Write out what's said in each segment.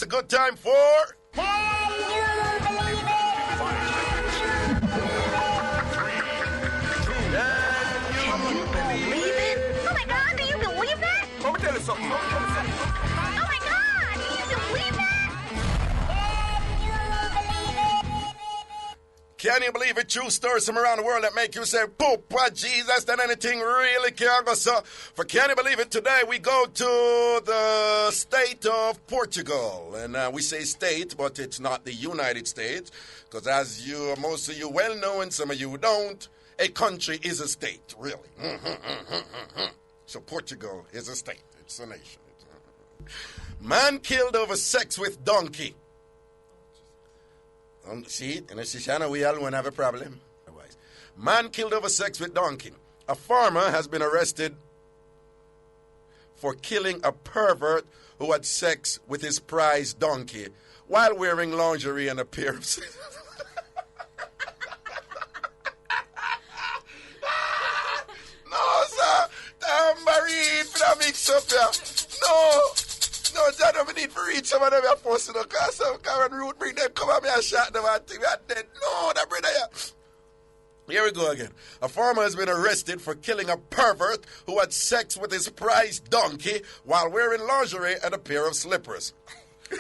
it's a good time for... Can you believe it? Can you believe it? Oh my God, do you believe that? Let me tell you something. Oh my God, do you believe that? Can you believe it? True stories from around the world that make you say, poop, what Jesus, then anything really can go. So, for Can You Believe It, today we go to the state of Portugal. And we say state, but it's not the United States. Because as most of you well know, and some of you don't, a country is a state, really. So Portugal is a state. It's a nation. Man killed over sex with donkey. See, in a Shishana, we all won't have a problem. Otherwise, man killed over sex with donkey. A farmer has been arrested for killing a pervert who had sex with his prized donkey while wearing lingerie and a pair of... No, sir. Tambourine for the mix-up here. No, John, I need to reach some of them here first, you know, because some current root bring them, come at me and shot them and think we are dead. No, that brother here. Here we go again. A farmer has been arrested for killing a pervert who had sex with his prized donkey while wearing lingerie and a pair of slippers. Oh,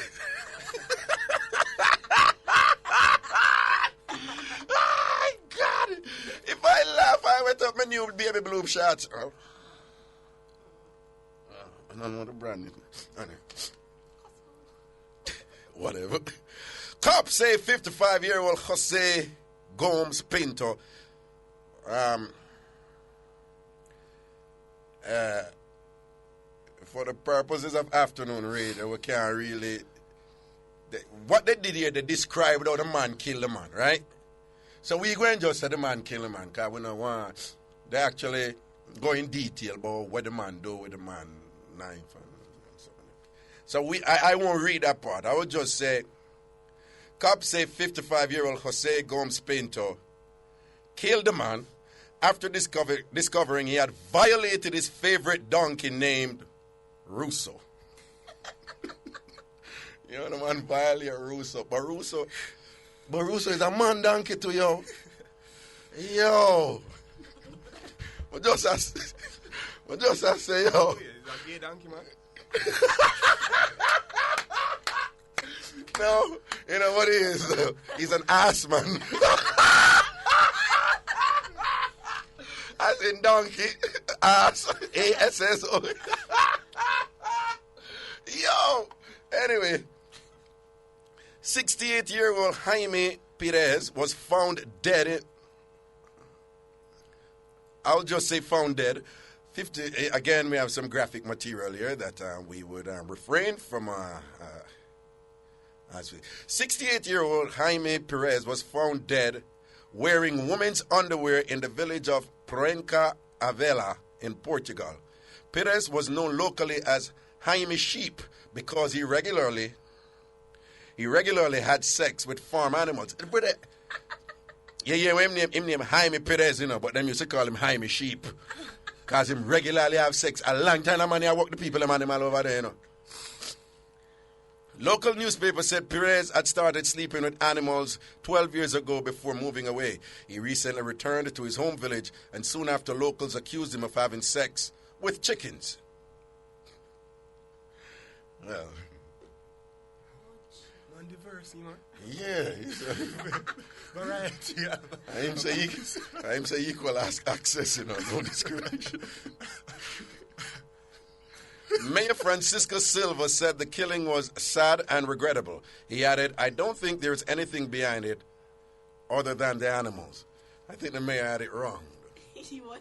God. If I laugh, I went up my new baby blue shots. Oh. I don't know the brand name. Whatever. Cops say 55-year-old Jose Gomes Pinto for the purposes of afternoon read, we can't really... what they did here, they described how the man killed the man, right? So we go and just say the man killed the man, because we don't want... They actually go in detail about what the man do with the man knife and so on. So I won't read that part. I would just say, cops say 55-year-old Jose Gomes Pinto killed the man after discovering he had violated his favorite donkey named Russo. You know, the man violated Russo. But Russo is a man donkey to you. Yo. But just as say, yo. Is that gay donkey, man? No, you know what he is? He's an ass man. As in donkey, ass, A-S-S-O. Yo, anyway, 68-year-old Jaime Perez was found dead. I'll just say found dead. Again, we have some graphic material here that we would refrain from. 68-year-old Jaime Perez was found dead wearing women's underwear in the village of Prenca Avela in Portugal. Perez was known locally as Jaime Sheep because he regularly had sex with farm animals. Yeah, him name Jaime Perez, you know, but them used to call him Jaime Sheep. Because him regularly have sex. A long time, man, I walk the people, them animal over there, you know. Local newspaper said Perez had started sleeping with animals 12 years ago before moving away. He recently returned to his home village, and soon after, locals accused him of having sex with chickens. Well... diverse, you know. Yeah, he's variety. I am say equal access, you know, no discrimination. Mayor Francisco Silva said the killing was sad and regrettable. He added, "I don't think there's anything behind it other than the animals." I think the mayor had it wrong. He was.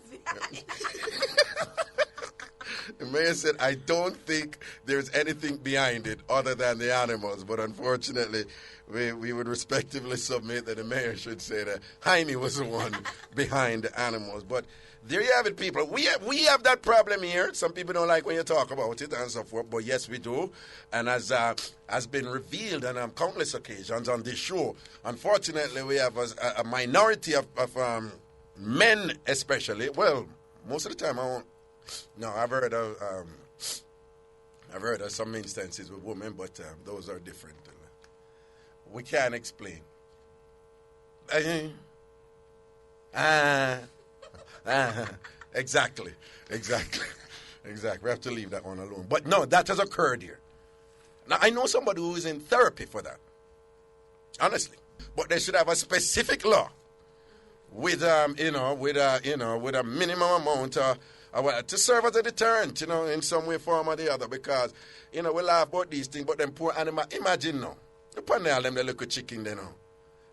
The mayor said, "I don't think there's anything behind it other than the animals." But unfortunately, we would respectively submit that the mayor should say that Jaime was the one behind the animals. But there you have it, people. We have that problem here. Some people don't like when you talk about it and so forth, but yes, we do. And as has been revealed on countless occasions on this show, unfortunately, we have a minority of men especially. Well, most of the time, I've heard of I've heard of some instances with women, but those are different. We can't explain. Exactly. We have to leave that one alone. But no, that has occurred here. Now, I know somebody who is in therapy for that. Honestly. But they should have a specific law with a minimum amount to serve as a deterrent, in some way, form or the other. Because, we laugh about these things, but them poor animals, imagine now. Upon all them, the little chicken,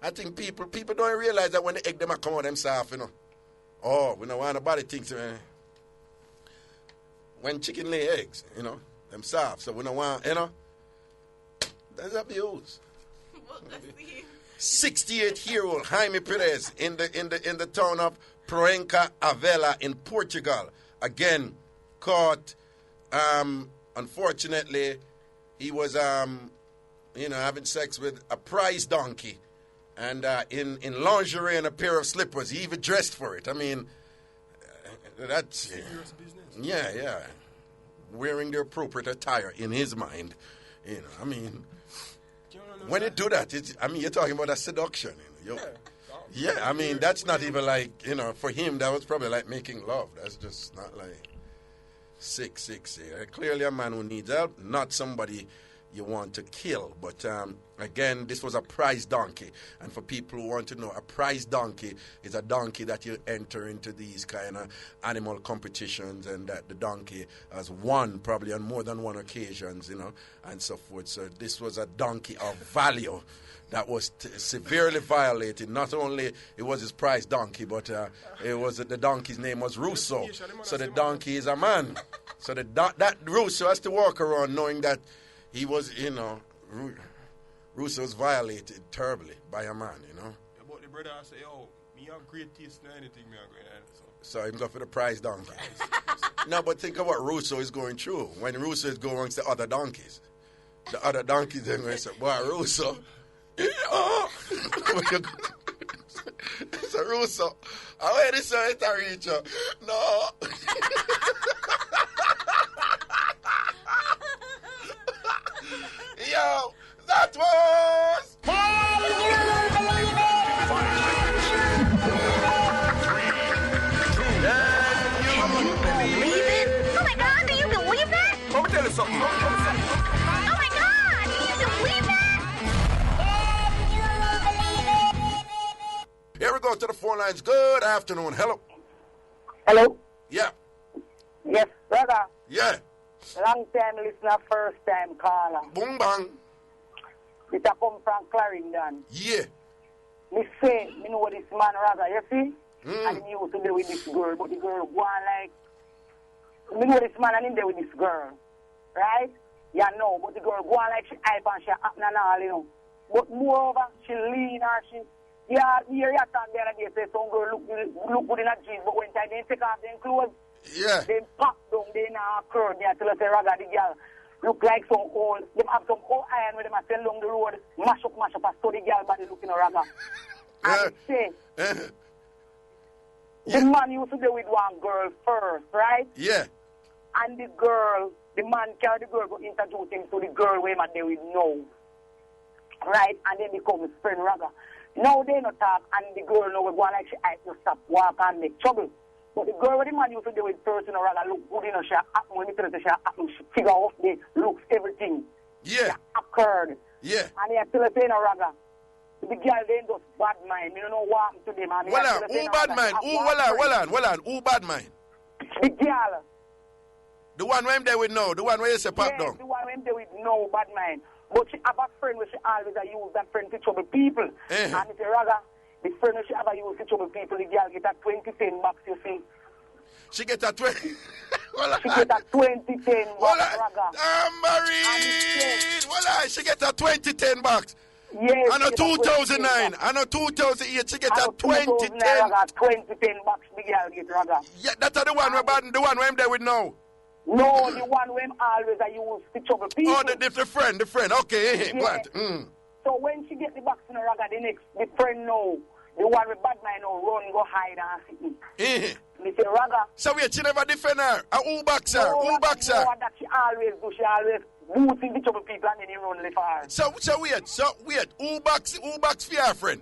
I think people don't realize that when the egg them come out themselves, Oh, we don't want nobody thinks, when chicken lay eggs, them soft. So we don't want, that's abuse. Well, let's see. 68-year-old Jaime Perez in the town of Proença Avela in Portugal. Again, caught. Unfortunately, he was having sex with a prize donkey, and in lingerie and a pair of slippers. He even dressed for it. I mean, that's Serious business. yeah. Wearing the appropriate attire in his mind. I mean, when you do that, you're talking about a seduction. Yeah, I mean, that's not even like, for him, that was probably like making love. That's just not like sick. Clearly a man who needs help, not somebody you want to kill. But again, this was a prize donkey. And for people who want to know, a prize donkey is a donkey that you enter into these kind of animal competitions, and that the donkey has won probably on more than one occasions, and so forth. So this was a donkey of value that was severely violated. Not only it was his prize donkey, but the donkey's name was Russo. So the donkey is a man. So that Russo has to walk around knowing that he was, Russo was violated terribly by a man, But the brother say, me have great taste in anything me are going at. So he go for the prize donkey. No, but think of what Russo is going through. When Russo is going amongst the other donkeys, the other donkeys they're going to say, boy, Russo. So Russo, I wait this one to reach you. No. Yo, that was Believe it? Oh my God, do you believe that? Let me tell you something. Oh my God, do you believe that? Here we go to the phone lines. Good afternoon. Hello. Hello? Yeah. Yes, brother. Yeah. Long time listener, first time caller. Boom bang. It a come from Clarendon. Yeah. Me say, me know this man Raga, you see? And he used to be with this girl, but the girl go on like, me know this man and him there with this girl. Right? Yeah, no, but the girl go on like she hype and she happen and all, But moreover, she lean or she, yeah, here you stand there and they say some girl look good in a jeans, but when time they take off them clothes, Yeah. they pop down, they now curve, they tell us, Raga, the girl look like some old, they have some old iron with them and sell along the road, mash up, a study girl body looking at Raga. And say, the man used to be with one girl first, right? Yeah. And the girl, the man carry the girl, go introduce him to the girl where man they will know. Right? And then become his friend Raga. Now they not talk, and the girl now will go like she has to stop, walk and make trouble. But the girl with the man used to do with first, Raga look good, she happen, when she happen, she figure out the looks, everything. Yeah. That occurred. Yeah. And they still saying, Raga, the girl they just bad mind. You don't know what happened to them. And Well on, who bad mind? Who bad mind? The girl. The one where they would know, the one where you say pop down. The one where they would know bad mind. But she have a friend where she always use that friend to trouble people. And it's a Raga, the friend where she ever use to trouble people, the girl get a 2010 bucks, you see. She get a 20. She get a 2010 bucks, Raga. Tambourine. She get a 2010 bucks. Yes. And a 2009. And a 2008. She get a 2010. Raga, 2010 bucks, the girl get, Raga. Yeah, that's the one where bad, the one where they would know. No, the one where always use to trouble people. Oh, the friend. Okay, Yeah. what? So when she get the box in her Raga, the friend know The one with bad mind now run, go hide and sit. Me say, Raga. So wait, she never defend her. Who backs her? Who backs her? No, that she always do. She always booting the trouble people and then he run left her. So wait. Who backs for your friend?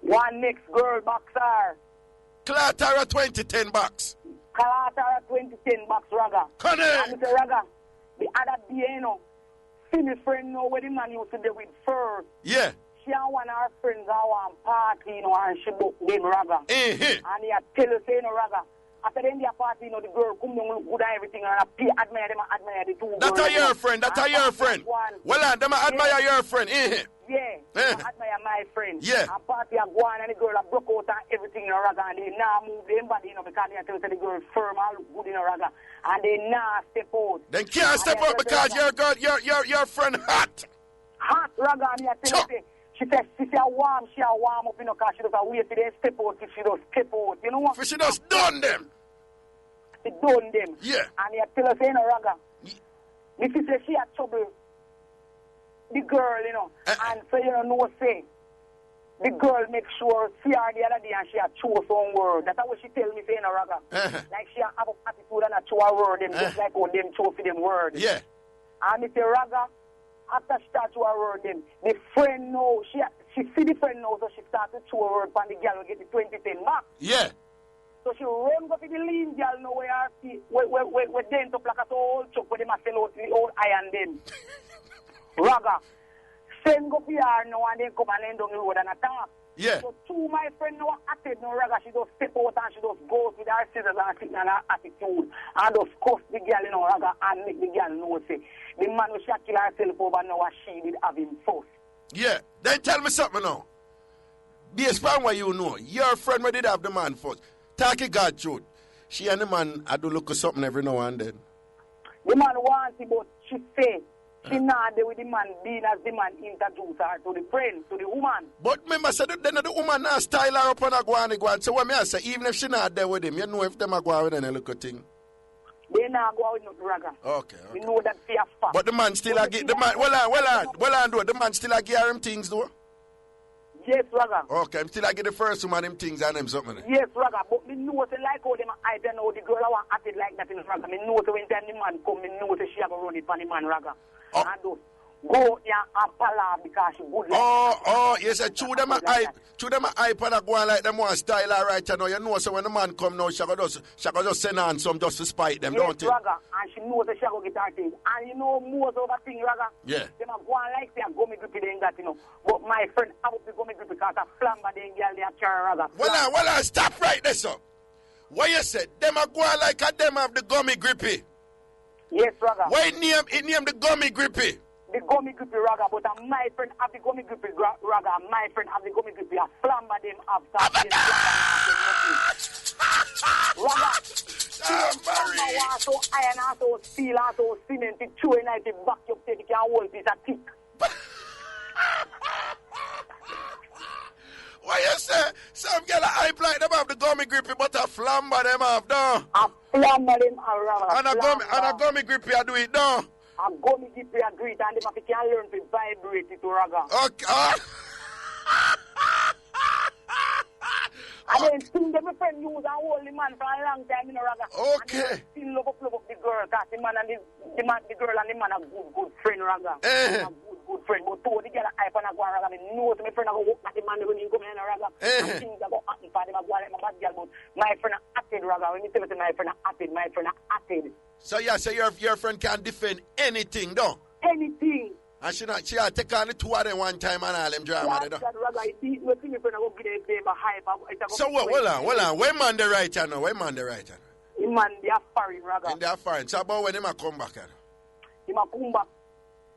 One next girl backs her. Clatara 2010 bucks. Clatara 2010 bucks, Raga. Come And me say, Raga, the other day, you know, see my friend know where the man used to do with first. Yeah. She and one of her friends are one party, you know, and she booked them, Raga. And he tell her, say, you know, Raga, after the end of the party, you know, the girl come down, look good and everything, and I admire them and admire the two That's girls. your friend. That's your friend. Well, them admire your friend. Yeah, I admire my friend. Yeah. And party a go on and the girl a broke out and everything in a Raga, and they now move them body, you know, because they tell the girl firm and look good in a Raga, and they now step out. Then can't step out because your friend hot. Hot, Raga, and I tell you, she said she warm up, you know, because she doesn't wait till they step out, if she does step out, you know what? For she just done them. She done them. Yeah. And you tell her, say, you know, Raga, if she say she had trouble, the girl, you know, and so, you know, say, the girl make sure see her the other day and she had chose some word. That's what she tell me, say, you know, Raga. Like she have an attitude and a show a word, them just like how them show for them word. Yeah. And me say, Raga, after she start to a word them, the friend know, she see the friend know, so she start to show a word and the girl will get the 2010 back. Yeah. So she run go to the lean girl know where her feet, where dent up like a old chuck where they must sell out the old iron them. Raga, send go for her now and then come and end on the road and attack. Yeah. So two my friend now acted now, Raga, she just step out and she just goes with her scissors and sitting on her attitude and just cuss the girl, you know, Raga, and make the girl know, say, the man who she kill herself over now as she did have him first. Yeah. Then tell me something now. Based on what you know, your friend where did have the man first. Talk it God truth. She and the man, I do look at something every now and then. The man wants it, but she say, she not there with the man being as the man introduce her to the friend, to the woman. But remember, so then the woman now style her up and go on. So what me I say, even if she not there with him, you know if them are going with any little thing. They not go out with no Raga. Okay. We know that fear fact. But the man still a give the man. Well on, do the man still a give her him things though. Yes, Raga. Okay, I'm still a give the first woman him things and him something. Yes, Raga. But me know say like how them I don't know the girl I want acted like that in Raga. Me know say when time the man come, me know say she have a run it for the man Raga. Oh. And those go there and pala because she good like you said chew them a hype and go on like them one style her right now. You know so when the man come now, she go just send on some just to spite them, yes, don't you? Raga. And she knows that she go get her thing. And you know most of the thing, Raga. Yeah. Them a go on like they go me grippy they ain't got, you know. But my friend I would be go me grippy because a flamber they ain't girl they a carry Raga. Well on, stop right there, sir. What you said? Them a go on like a them have the gummy grippy. Yes, Raga. Why name the gummy grippy? The gummy grippy Raga, but my friend have the gummy grippy Raga. My friend have the gummy grippy. A flamber them have that. Raga. Tambourine. So iron and so steel and so cement. It's true and I back up take the whole piece of thick. What you say? Some girl hype like them have the gummy grippy, but a flamber them have done. A flamber them have Raga. And a gummy grippy I do it down. A gummy grippy a great and them can learn to vibrate it to Raga. Okay. And then still them friend use and hold the man for a long time in Raga. Okay. And still love up the girl because the man and the girl and the man are good friend Raga. Good friend, but to the girl hype and I go Raga. I know my friend I go walk at the man when he come in Raga. And things are go happen for them. I go like my bad girl, but my friend acted Raga. When you tell me my friend acted. So your friend can defend anything, though. Anything. And she take on the two of them one time and all them drama. So what? Hold on. Where man the right now? Where man the right now? The man they are foreign Raga. And they are foreign. So about when they come back? He ma come back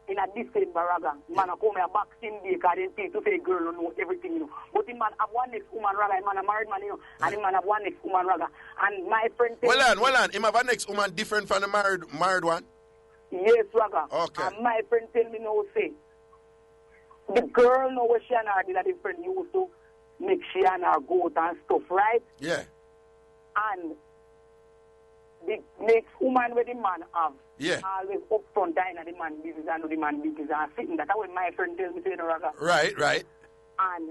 in a December Raga. The man come here back same day because they think to say girl know everything, you know. But the man have one next woman Raga. The man a married man, you know. And the man have one next woman Raga. And my friend Well on. Him have a next woman different from the married one? Yes, Raga. Okay. And my friend tell me now, say, the girl know where she and her did a different used to make she and her goat and stuff, right? Yeah. And the next woman where the man have, yeah, always up front dying at the man business and the man business and sitting. That's what my friend tells me, say, Raga. Right. And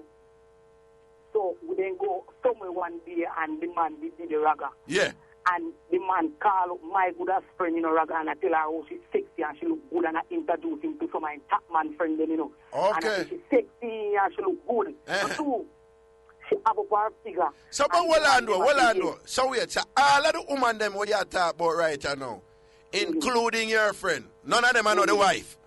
So we then go somewhere one day and the man did the raga. Yeah. And the man called my good ass friend, raga, and I tell her how she's sexy and she look good, and I introduce him to some of my top man friend, And I say she's sexy and she look good. So she have a bar figure. So, but hold on. So wait, so all of the women them what you talk about right now, including your friend, none of them are not the wife.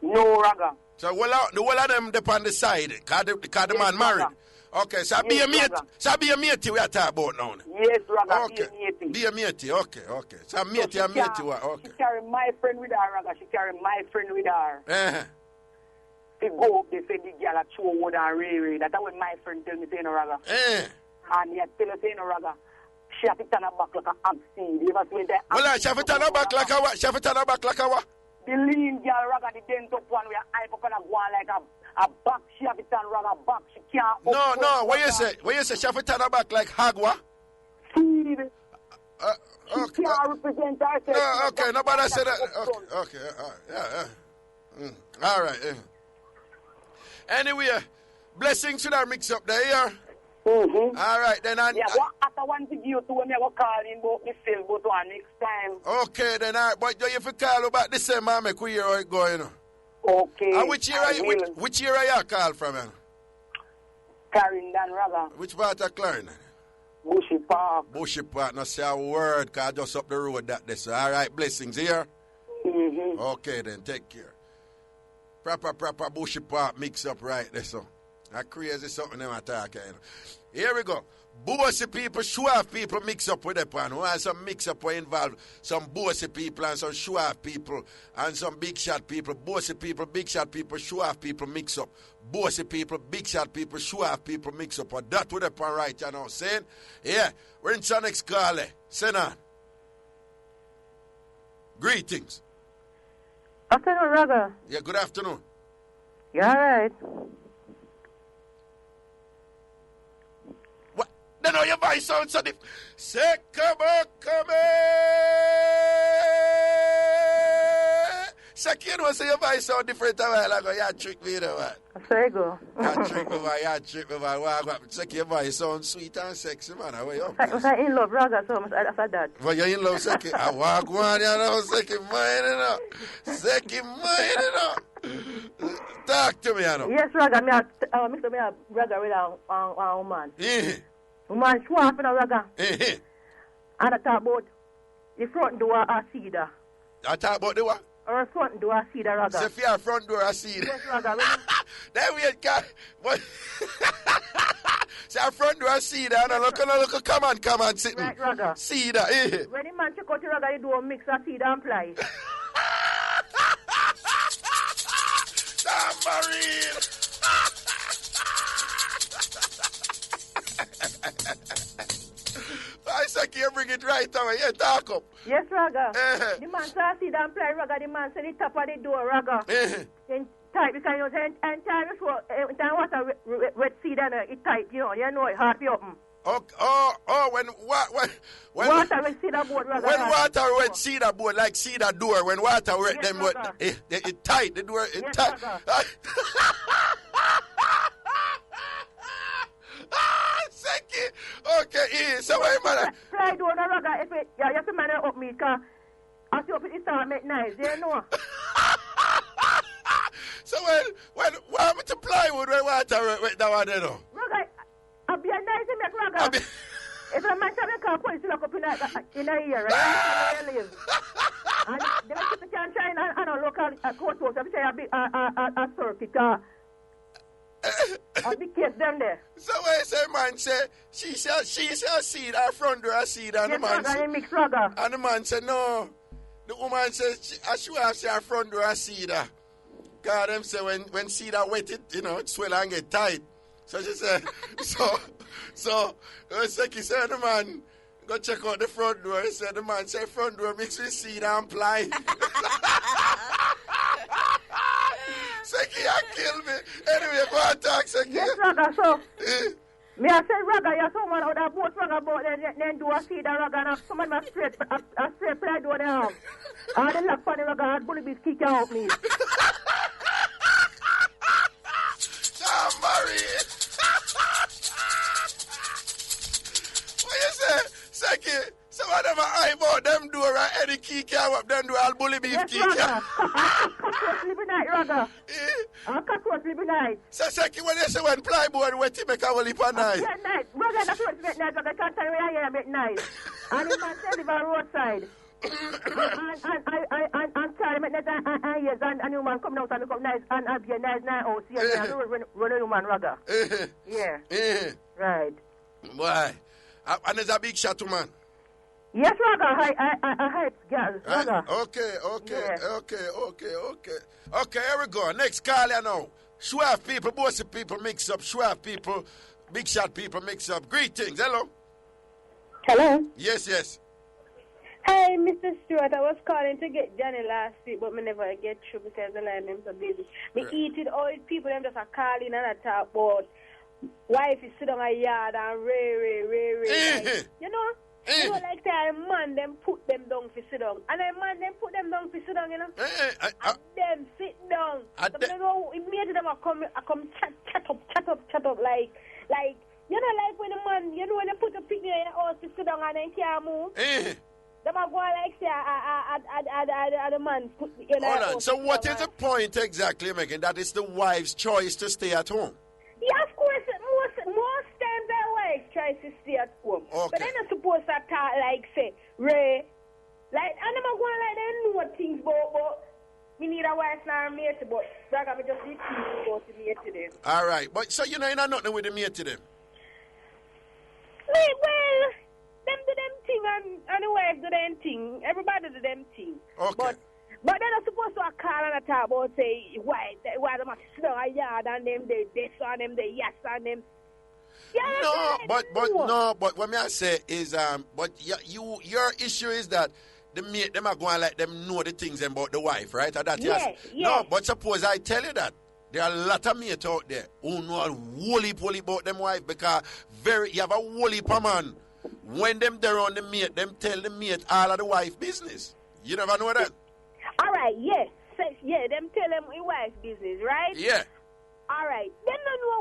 No, raga. So the whole of them dep on the side, because the man married. Raga. Okay, so be a mate. So be a mate we are talking about now. Yes, raga, okay. be a mate. Okay. So mate and mate. Okay. She carry my friend with her, raga. She carry my friend with her. They go up, they say the girl at Stewart and Riri. That's when my friend tell me, say no, raga. And he tell her, say no, raga. She have to turn her back like an oxy. You ever seen that? Well, she have to turn her back like a what? She have to turn her back like a what? The lean girl, raga, the dent up one where I up and go on like a back. She have to turn raga back. She can't. No. What you say? What you say? She have to turn her back like Hagwa? See, okay. She can't represent herself. No, okay. Nobody said that. Okay. Yeah. All right. Anyway, blessings to that mix up there. Yeah? Mm-hmm. All right, then. What after one to give to when I go call in about the sale but one next time. Okay, then. All right, but you have to call about the same man, make we hear how it going. Okay. And which area you call from? Clarendon, raga. Which part of Clarendon? Bushy Park. Bushy Park, not say a word, because just up the road that this. All right, blessings here. Mm-hmm. Okay, then, take care. Proper Bushy Park mix up right there, so. That crazy something them attack. Here we go. Bossy people, show-off people mix up with them. Who has some mix up involved? Some bossy people and some show-off people and some big shot people. Bossy people, big shot people, show-off people mix up. Bossy people, big shot people, show-off people mix up. And that with them right, you know, saying? Yeah, we're in your next call. Send on. Greetings. Afternoon, Raga. Yeah, good afternoon. You all right? What? They know your voice sounds so different. Say, come on. Say, you know, say your voice sound different a while ago. You trick me, you know what? There you go. You trick me, man. Say, your voice sounds sweet and sexy, man. How are you? I was in love, Raga, so much after that. Well, you're in love, Seki. I walk one, you know, Seki, mine, you know. Seki, mine, you know. Talk to me, you know. Yes, Raga, me a Raga with a woman. Woman show off in a Raga. And I talk about the front door of cedar. I talk about the what? Or front door of cedar, Raga. Say, if you're front door of cedar. Yes, Raga. Then we got... Say, our front door of cedar, and look, come on, sit. Right, Raga. Cedar, When the man check out the Raga, he do a mix of cedar and ply. Tambourine! I said, you bring it right away. Yeah, talk up. Yes, Raga. The man saw cedar and ply, Raga. The man said the top of the door, Raga. Then tight, because you know, and time before, time water wet cedar, it tight, you know it hard to open. When water wet cedar board, Raga. When water wet cedar board, like cedar door, when water wet them, it tight, the door, it tight. Seki. Okay, so wait, man. Fly door, Raga, if it, you have to man it up me, because as you open it start make nice, you know. So when want me to plywood when water wet that one, you know? Raga, I'll be a nice to make, Raga. If a man can call police lock up in a year, right? Where you live. And the people can try and a local courthouse, if say a circuit, a big case down there. So when say man say she shall see her front door see and the man say, mix, Raga. and the man say no. The woman says she have her front door see that. God them say when see that wet it, you know, it swell and get tight. So she said so Seki said the man go check out the front door. He said the man say front door mix with seed and ply. Seki, you kill me. Anyway, go and talk, Seki. Yes, Raga, so... Me I say, Raga, you're someone out of boat, Raga, but then do a seed, Raga, and someone must straight play door there. And the lock for the Raga, and bully bees kick out me. Tambourine. tea can't up then do all bully beef tea. Yes, cockroach living night, Raga. Cockroach living night. So, Seki, when you say when plyboard, where you make a whole heap of night? Yeah, night. Raga, that's what make night, Raga. Can't tell you where I am at night. And if I say live on roadside. And sorry, make that yes, and a woman come out and look up nice, and I'll be a nice night house here, and run a woman, Raga. Yeah. Right. Why? And there's a big shot, man. Yes, Raga, I hype, girl. Raga. Okay. Yeah. Okay, here we go. Next call, you know. Schwab people, bossy people, mix up. Schwab people, big shot people, mix up. Greetings. Hello. Hello. Yes. Hi, Mr. Stewart. I was calling to get Johnny last week, but me never get through because the line them so busy. Me eat it all people them just a calling and a talk about wife is sit on a yard and ray. Like, you know? You know, like that man them put them down for sit down. And a man them put them down for sit down, you know? And them sit down. So they go immediately them I come chat up like you know, like when a man, you know, when they put a picture in your house to sit down and then can't move. Them are going like say, the man put in hold on. So what is the point exactly you're making? That it's the wife's choice to stay at home? Yeah, of course. Most times the wife tries to stay at home. Okay. But they're not supposed to talk like, say, Ray. Like, and them are going like they know things, but we need a wife now and mate, but that got me just need to go to mate to them. All right. But so you know you're not nothing with the mate to them? Well, them do them thing and the wife do them thing. Everybody do them thing. Okay. But they're not supposed to call and talk about say why they must sit on a yard and them they this and them they yes and them. Yeah, but what me I say is but your issue is that the mate them are going like them know the things about the wife, right? Or that yeah. No, but suppose I tell you that there are a lot of mates out there who know a whole heap about them wife because you have a whole heap of man. When them there on the mate, them tell the mate all of the wife business. You never know that? All right, yes. Yeah, them tell them the wife business, right? Yeah. All right. Them don't know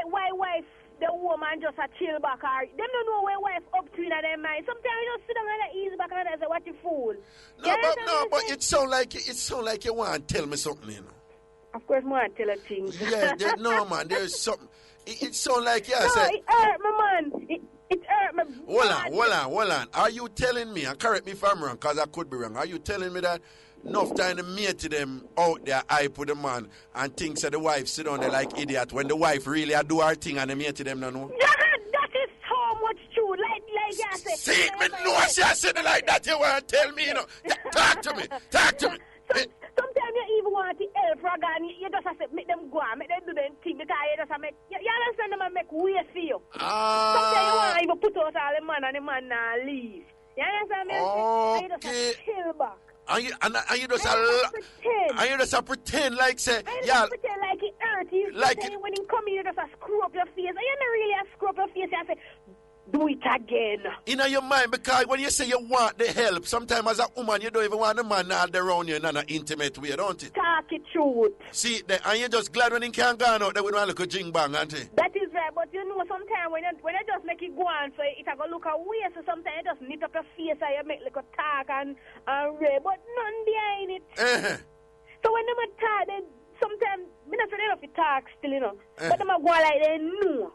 why wife, the woman just a chill back or them don't know where wife up to in their mind. Sometimes you just sit down and ease back and say, what you fool? But it sound like you want to tell me something, you know. Of course, more tell her things. Yeah, no, man, there's something. It sound like you said. It hurt me, man. It hurt me. Hold on. Are you telling me, and correct me if I'm wrong, because I could be wrong, are you telling me that enough time the mate to them out there, I put the man, and thinks that the wife sit down there like idiot, when the wife really do her thing and the mate to them don't know? Yeah, that is so much true. Like I said. See, me know she said it like that, you want to tell me, you know. Talk to me. Sometimes you even want to help Raga and you just have to make them go and make them do them thing because you just have to make, you understand them and make way for you. Sometimes you want to even put out all the man and the man now leave. You understand me? Okay. And you just have to chill back. And you just pretend like say, yeah. Pretend like it hurt you. Like when you come in, you just screw up your face. And you don't really screw up your face. You say, do it again. In your mind, because when you say you want the help, sometimes as a woman, you don't even want the man all around you in an intimate way, don't you? Talk it truth. See, and you're just glad when he can't go out there with one little jing bang, aren't you? That is right, but you know, sometimes when you just make it go on, so it's going to look away, so sometimes you just knit up your face and you make like a talk and ray, but none behind it. So when they talk, then sometimes, I'm not sure they don't talk still, you know, but they go like they know.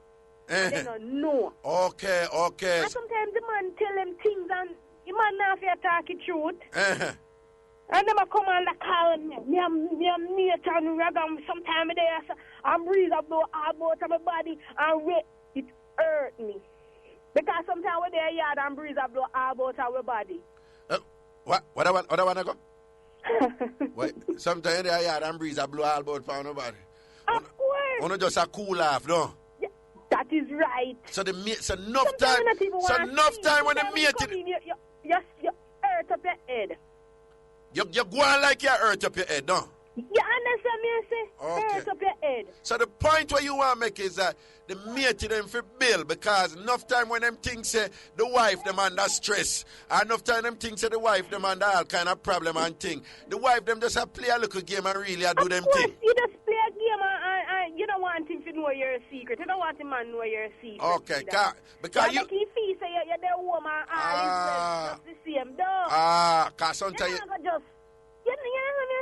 They don't know. Okay. And sometimes the man tell them things and the man not fair talking truth. And them come on the call me and mate and Raga sometimes there and breeze up blow all out of my body and it hurt me. Because sometimes when they're yard and breeze up blow all out of my body. What I want to go? Wait, sometimes they're yard and breeze up blow all about for my body. Of course. Wanna just a cool off, no? That is right. So the mate, so enough time when the mate, you hurt up your head. You go on like you hurt up your head, no? You understand me? I say hurt up your head. So the point where you want to make is that the mate them for bill because enough time when them things say the wife them under stress, and enough time them things say the wife them under all kind of problem and thing. The wife them just play a little game and really do them thing. You just play a game and you don't want him to know your secret. You don't want him to know your secret. Okay, because you feel say you're the woman, just the same, though. Cause sometimes you know what I'm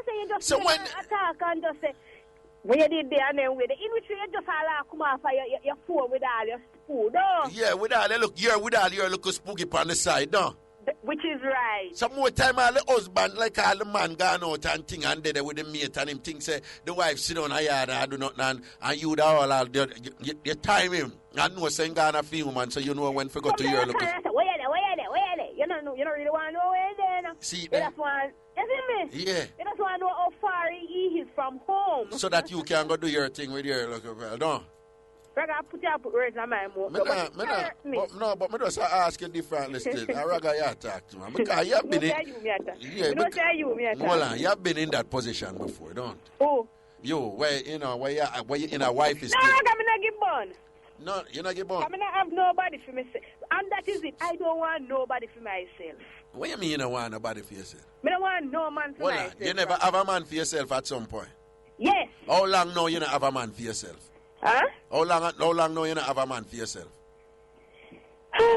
saying? You just so when attack and just say, when you did there and then with it, in which you just all come off your phone with all your food, though. yeah, with all your look spooky on the side, no? Which is right. Some more time all the husband, like all the man gone out and thing and there with the mate and him think say the wife sit on a yard and do nothing and you all you time him and know saying gonna feel man so you know when to go to your look. Where you there? You don't really want to know where you're there. See, you just want, you see me? Yeah. You just want to know how far he is from home. So that you can go do your thing with your look, well, no? Raga, put your words on my mouth. But me just ask you differently still. Raga, you talk to me. Because you have been in... Hold on, you have been in that position before, don't you? Oh. You, where you in a wife is no, still... Raga, I'm not get born. No, you're not get born. I'm not have nobody for myself. And that is it. I don't want nobody for myself. What you mean you don't want nobody for yourself? I don't want no man for myself. You never have a man for yourself at some point? Yes. How long now you don't have a man for yourself? Huh? How long now you don't have a man for yourself? Well,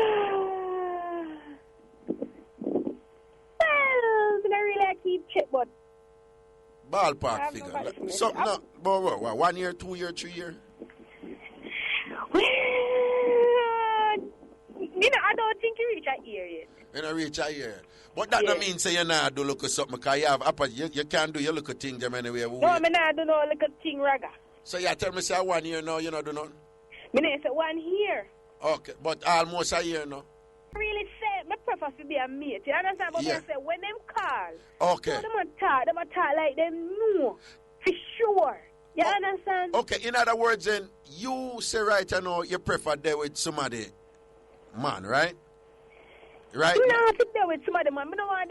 I don't really keep check, but... Ballpark figure. Something no, but 1 year, 2 year, 3 year? Well, I don't think you reach a year yet. You don't reach a year. But that don't mean say you not do look at something because you can't do your look at things them anyway. No, I not do no look at thing, Raga. So you tell me say 1 year now you not do nothing? I say 1 year. Okay, but almost a year now. I really say, my prefer to be a mate. You understand? But I say, when them call, okay. So them talk like them know, for sure. You understand? Okay, in other words then, you say right now you prefer there with somebody, man, right? Right? No, I sit there with somebody, man. I don't want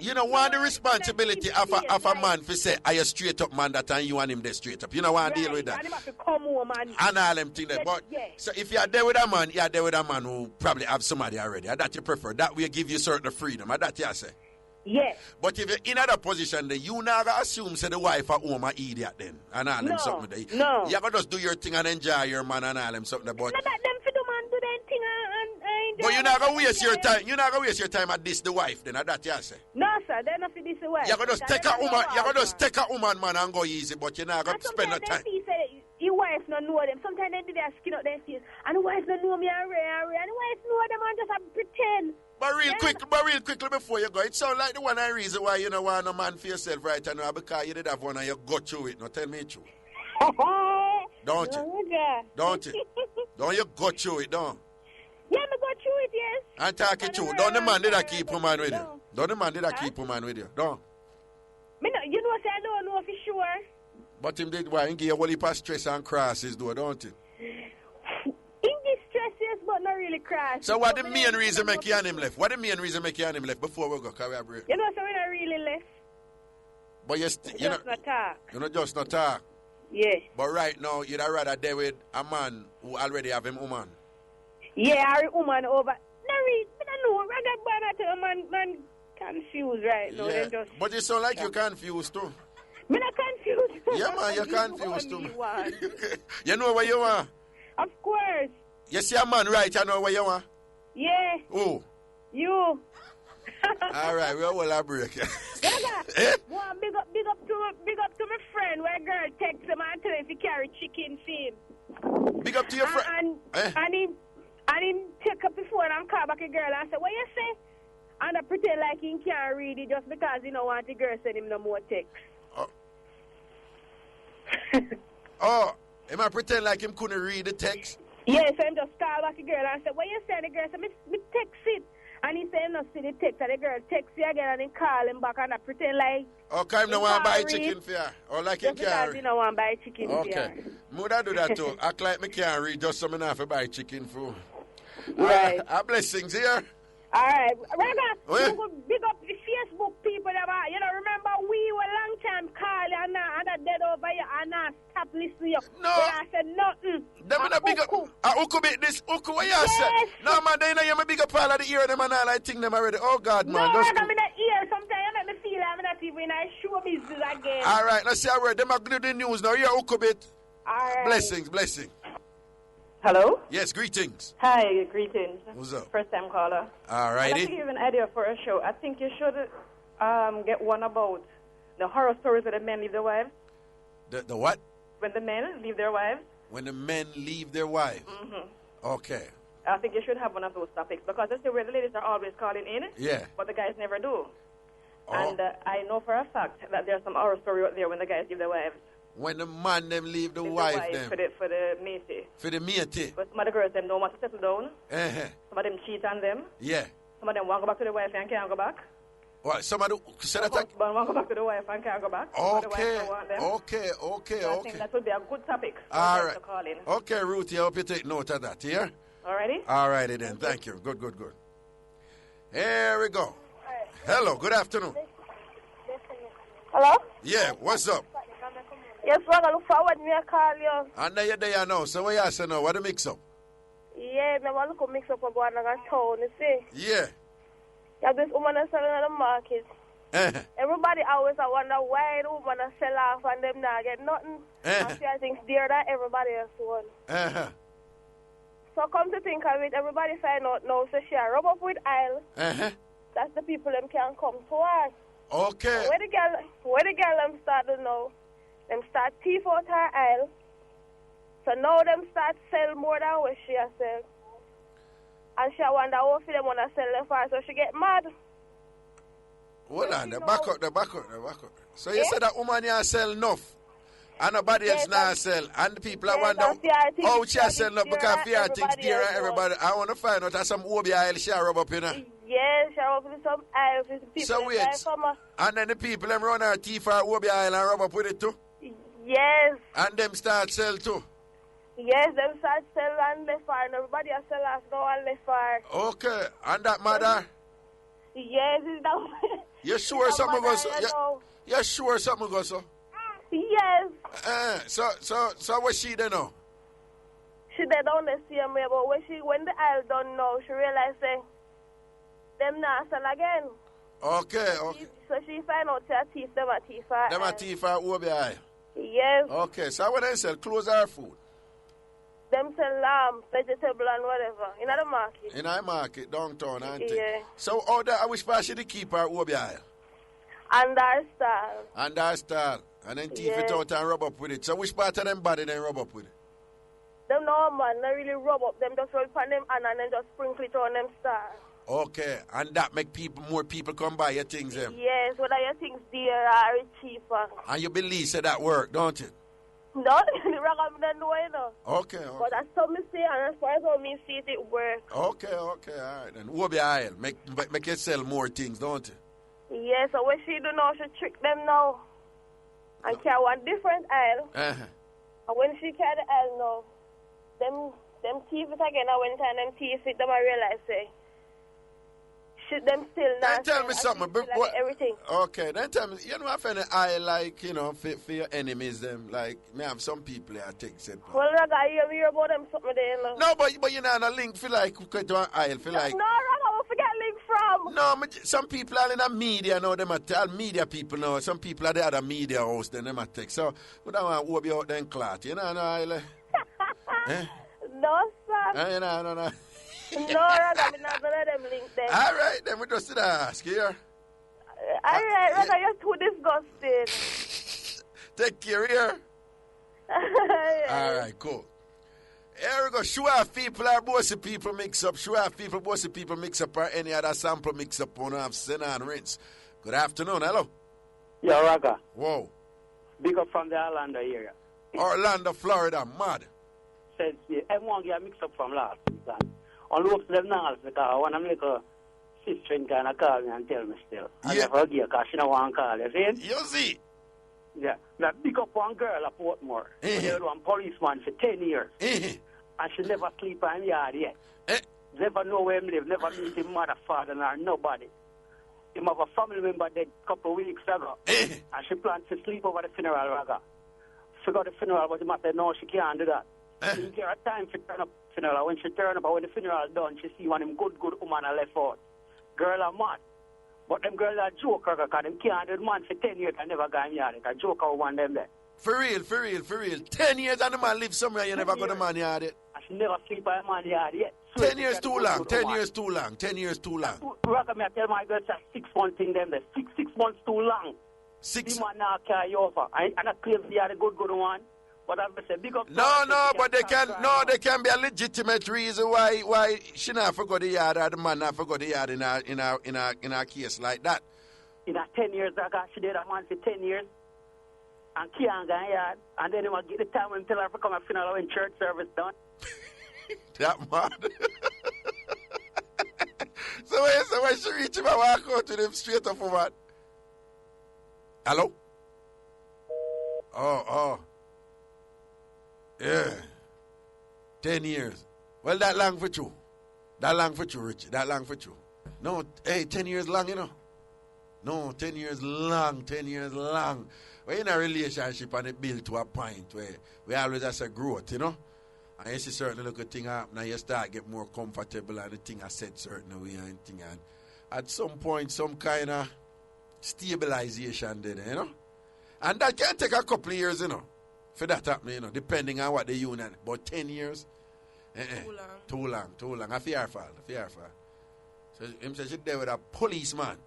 you don't want the responsibility of a man for say, are you straight up man that and you want him there straight up. You don't want to deal with that. And him have to come home and all them things there. But so if you're there with a man, you're there with a man who probably have somebody already. And that you prefer. That will give you certain freedom. And that you say. Yes. But if you're in another position, then you not gonna assume say the wife at home an idiot then. And all them something there. No. You're gonna just do your thing and enjoy your man and all them something there. But not that them for the man do them thing and but you're not gonna waste your time. You're not gonna waste your time at this the wife then. That you say. No, sir, they're not for this the wife. You're gonna just take a woman. You're gonna just take a woman, man, and go easy. But you're not gonna spend no time. Your wife don't know them. Sometimes they do their skin out their face, and the wife don't know me and the wife know them and just pretend. But real quickly before you go, it sounds like the one reason why you don't want a man for yourself right now because you did have one and you go through it. Now tell me the truth. Don't you? Don't you? Don't you go through it, don't? Yeah, I go through it, yes. And talk it through. Don't the man did I keep a man with you? Don't the man did I keep a man with you? Don't. You know, say I don't know for sure. But him did why? He give you a whole heap of stress and crosses, though, don't you? But not really crash. So what the main reason make you and him left? What the main reason make you and him left before we go? Carry a break. You know, so we not really left. But you know, not talk. You know, just not talk. Yeah. But right now, you'd rather there with a man who already have him woman. Yeah, a woman over. No, I don't know. I got man confused right now. Yeah. Just, but it sound like you're confused too. I'm not confused. Yeah, man, you're confused too. You know what you want? Of course. You see a man right, you know what you want? Yeah. Who? You. All right, we'll hold a break. Eh? Well, big up to my friend where girl text him and tell him to carry chicken for him. Big up to your friend. And he take up the phone and call back a girl and say, what you say? And I pretend like he can't read it just because he don't want the girl send him no more text. Oh, am I pretend like him couldn't read the text? Yes, so him just call back a girl and say, what you say? The girl said, me text it. And he said, no, see the text. And the girl text you again and he call him back and I pretend like... Okay, him no want to buy chicken for you. Or like him can't read. He don't want to buy chicken for you. Okay. Would do that too. Act like me can't read just so me not to buy chicken for. Right. Blessings here. All right. Raga, you could big up the Facebook people. You know, remember we were long time calling and I dead over you and I stop listening to you. No. I said nothing. Them in a big up. Uku bit this. Uku, what you say? No, man, they know you're a big up all of the ear them and all I think them already. Oh, God, man. No, I'm in the ear. Sometimes you make me feel I'm not even in a show business again. All right, let's see a word. Them are good the news now. You're Uku bit. All right. Blessings. Hello? Yes, greetings. Hi, greetings. What's up? First time caller. All I'd like to righty. give you an idea for a show. I think you should get one about the horror stories that the men leave their wives. The what? When the men leave their wives. When the men leave their wives. Mm-hmm. Okay. I think you should have one of those topics because that's the way the ladies are always calling in. Yeah. But the guys never do. Oh. And I know for a fact that there's some horror story out there when the guys leave their wives. When the man them leave the Leave wife the them. for the matey. For the matey. But some of the girls them don't want to settle down. Uh-huh. Some of them cheat on them. Yeah. Some of them want to go back to the wife and can't go back. What? Somebody said that. But want to go back to the wife and can't go back. Okay. So I think that would be a good topic for All them right. to call in. Okay, Ruthie, I hope you take note of that, yeah? Alrighty? All righty then. Thank you. Good. Here we go. Hello, good afternoon. Hello? Yeah, what's up? Yes, I look forward to me call you. And now you're there now, so what you say now? What the mix up? Yeah, I want to mix up a go on a town, you see. Yeah. You have this woman that's selling at the market. Uh-huh. Everybody always wonder why the woman that sell off and them not get nothing. I see I think dear that everybody else won. Uh-huh. So come to think of it, everybody find out now, so she rub up with aisle. Uh-huh. That's the people them can come to us. Okay. Where the girl them start to know, them start thief out her aisle. So now them start sell more than what she has sell. And she wonder what for them want to sell them for, so she get mad. Hold on, the back up. So you said that woman here sell enough, and nobody else now sell, and the people wonder how she has sell enough because fear things dear and everybody. I want to find out that some OB aisle she rub up, you know. Yeah, she rub up with some aisle for the people. So wait, and then the people them run her teeth for OB aisle and rub up with it too? Yes. And them start sell too? Yes, them start sell and left far, and everybody has sell us now and left far. Okay, and that matter? Yes, it's that. You sure something goes so? You sure something goes so? Yes. So what she done now? She did on the same way, but when the aisle done now, she realized them not sell again. Okay. So she find out her teeth, them are teeth for them are teeth for OB aisle? Yes. Okay, so what they sell? Clothes or food? Them sell lamb, vegetable and whatever. In the market. In the market, downtown, I think. Yeah. So I wish part she to keep her OB aisle? And our style. And our style. And then teeth it out and rub up with it. So which part of them body then rub up with it? Them no man, they really rub up. Them just rub on them and then just sprinkle it on them style. Okay, and that make more people come buy your things them? Yes, whether your things dear or cheaper. And you believe so that work, don't it? No, the Raga don't know, you know. Okay. But that's how me see, and as far as how me see it work. Okay, all right. Then OB aisle, make you sell more things, don't it? Yeah, so what she do now, she trick them now. And carry one different aisle. Uh-huh. And when she carry the aisle now, them teeth it again, and when time them teeth it, them I realize, them still not. Then tell me something. Like everything. Okay, then tell me, you know, I find an eye like, you know, for your enemies, them, like, me have some people I take set. Well, Raga, you hear about them something there, you know. No, but you know, a link feel like, go to an aisle, feel like. No, Raga, where forget link from? No, some people are in the media now, them are tell media people now, some people are the other media host, then them are take. So, we don't want to be out there in clot, you know, aisle. No, sir. No. No, Raga, I'm not going to let them link them. All right, then we just ask here. All right, Raga, you're too disgusting. Take care here. All right, cool. Here we go. Show off people or bossy people mix up. Show off people, bossy people mix up or any other sample mix up on have send and rinse. Good afternoon. Hello. Yeah, Raga. Whoa. Big up from the Orlando area. Orlando, Florida. Mad. Says, everyone get a mix up from last week. On look to them now because I want to make a sister in Ghana call me and tell me still. I never give because she don't want to call. You see? You see? Yeah. Now, big up one girl at Portmore. She was one policeman for 10 years. And she never sleep in yard yet. Never know where he live. Never meet his mother, father, nor nobody. He have a family member dead a couple of weeks ago. And she planned to sleep over the funeral, Raga. She got the funeral, but the matter no, she can't do that. She didn't get time to turn up funeral. When she turn up, when the funeral done, she see one of them good woman left out. Girl are mad. But them girls are joker, because them can't do the man for 10 years and never got in yard. A joker one them there. For real. 10 years and the man live somewhere, you never got the man yard it. And she never sleep in my yard yet. 10 years too long. 10 years too long. 10 years too long. Roger, me I tell my girl, 6 months in them there. 6 months too long. 6. The man now carry over. And I claim they are the good one. But I'm say big up. No, but they can be a legitimate reason why she not forgot the yard or the man not forgot the yard in a case like that. In a 10 years, she did a man for 10 years. And can't go yard. And then he will get the time when tell her to come at funeral when church service done. That mad. So when she reach him, I walk out to them straight up for what? Hello? Oh. Yeah. 10 years. Well, that long for you. That long for you, Richie. That long for you. No, hey, 10 years long, you know. No, 10 years long. 10 years long. We're in a relationship and it built to a point where we always have a growth, you know. And you see certain little thing happen and you start get more comfortable and the thing I said certain way and thing. And at some point, some kind of stabilization there, you know. And that can take a couple of years, you know, for that happen, you know, depending on what the union. But 10 years, too long. I fear for. So him say she there with a policeman.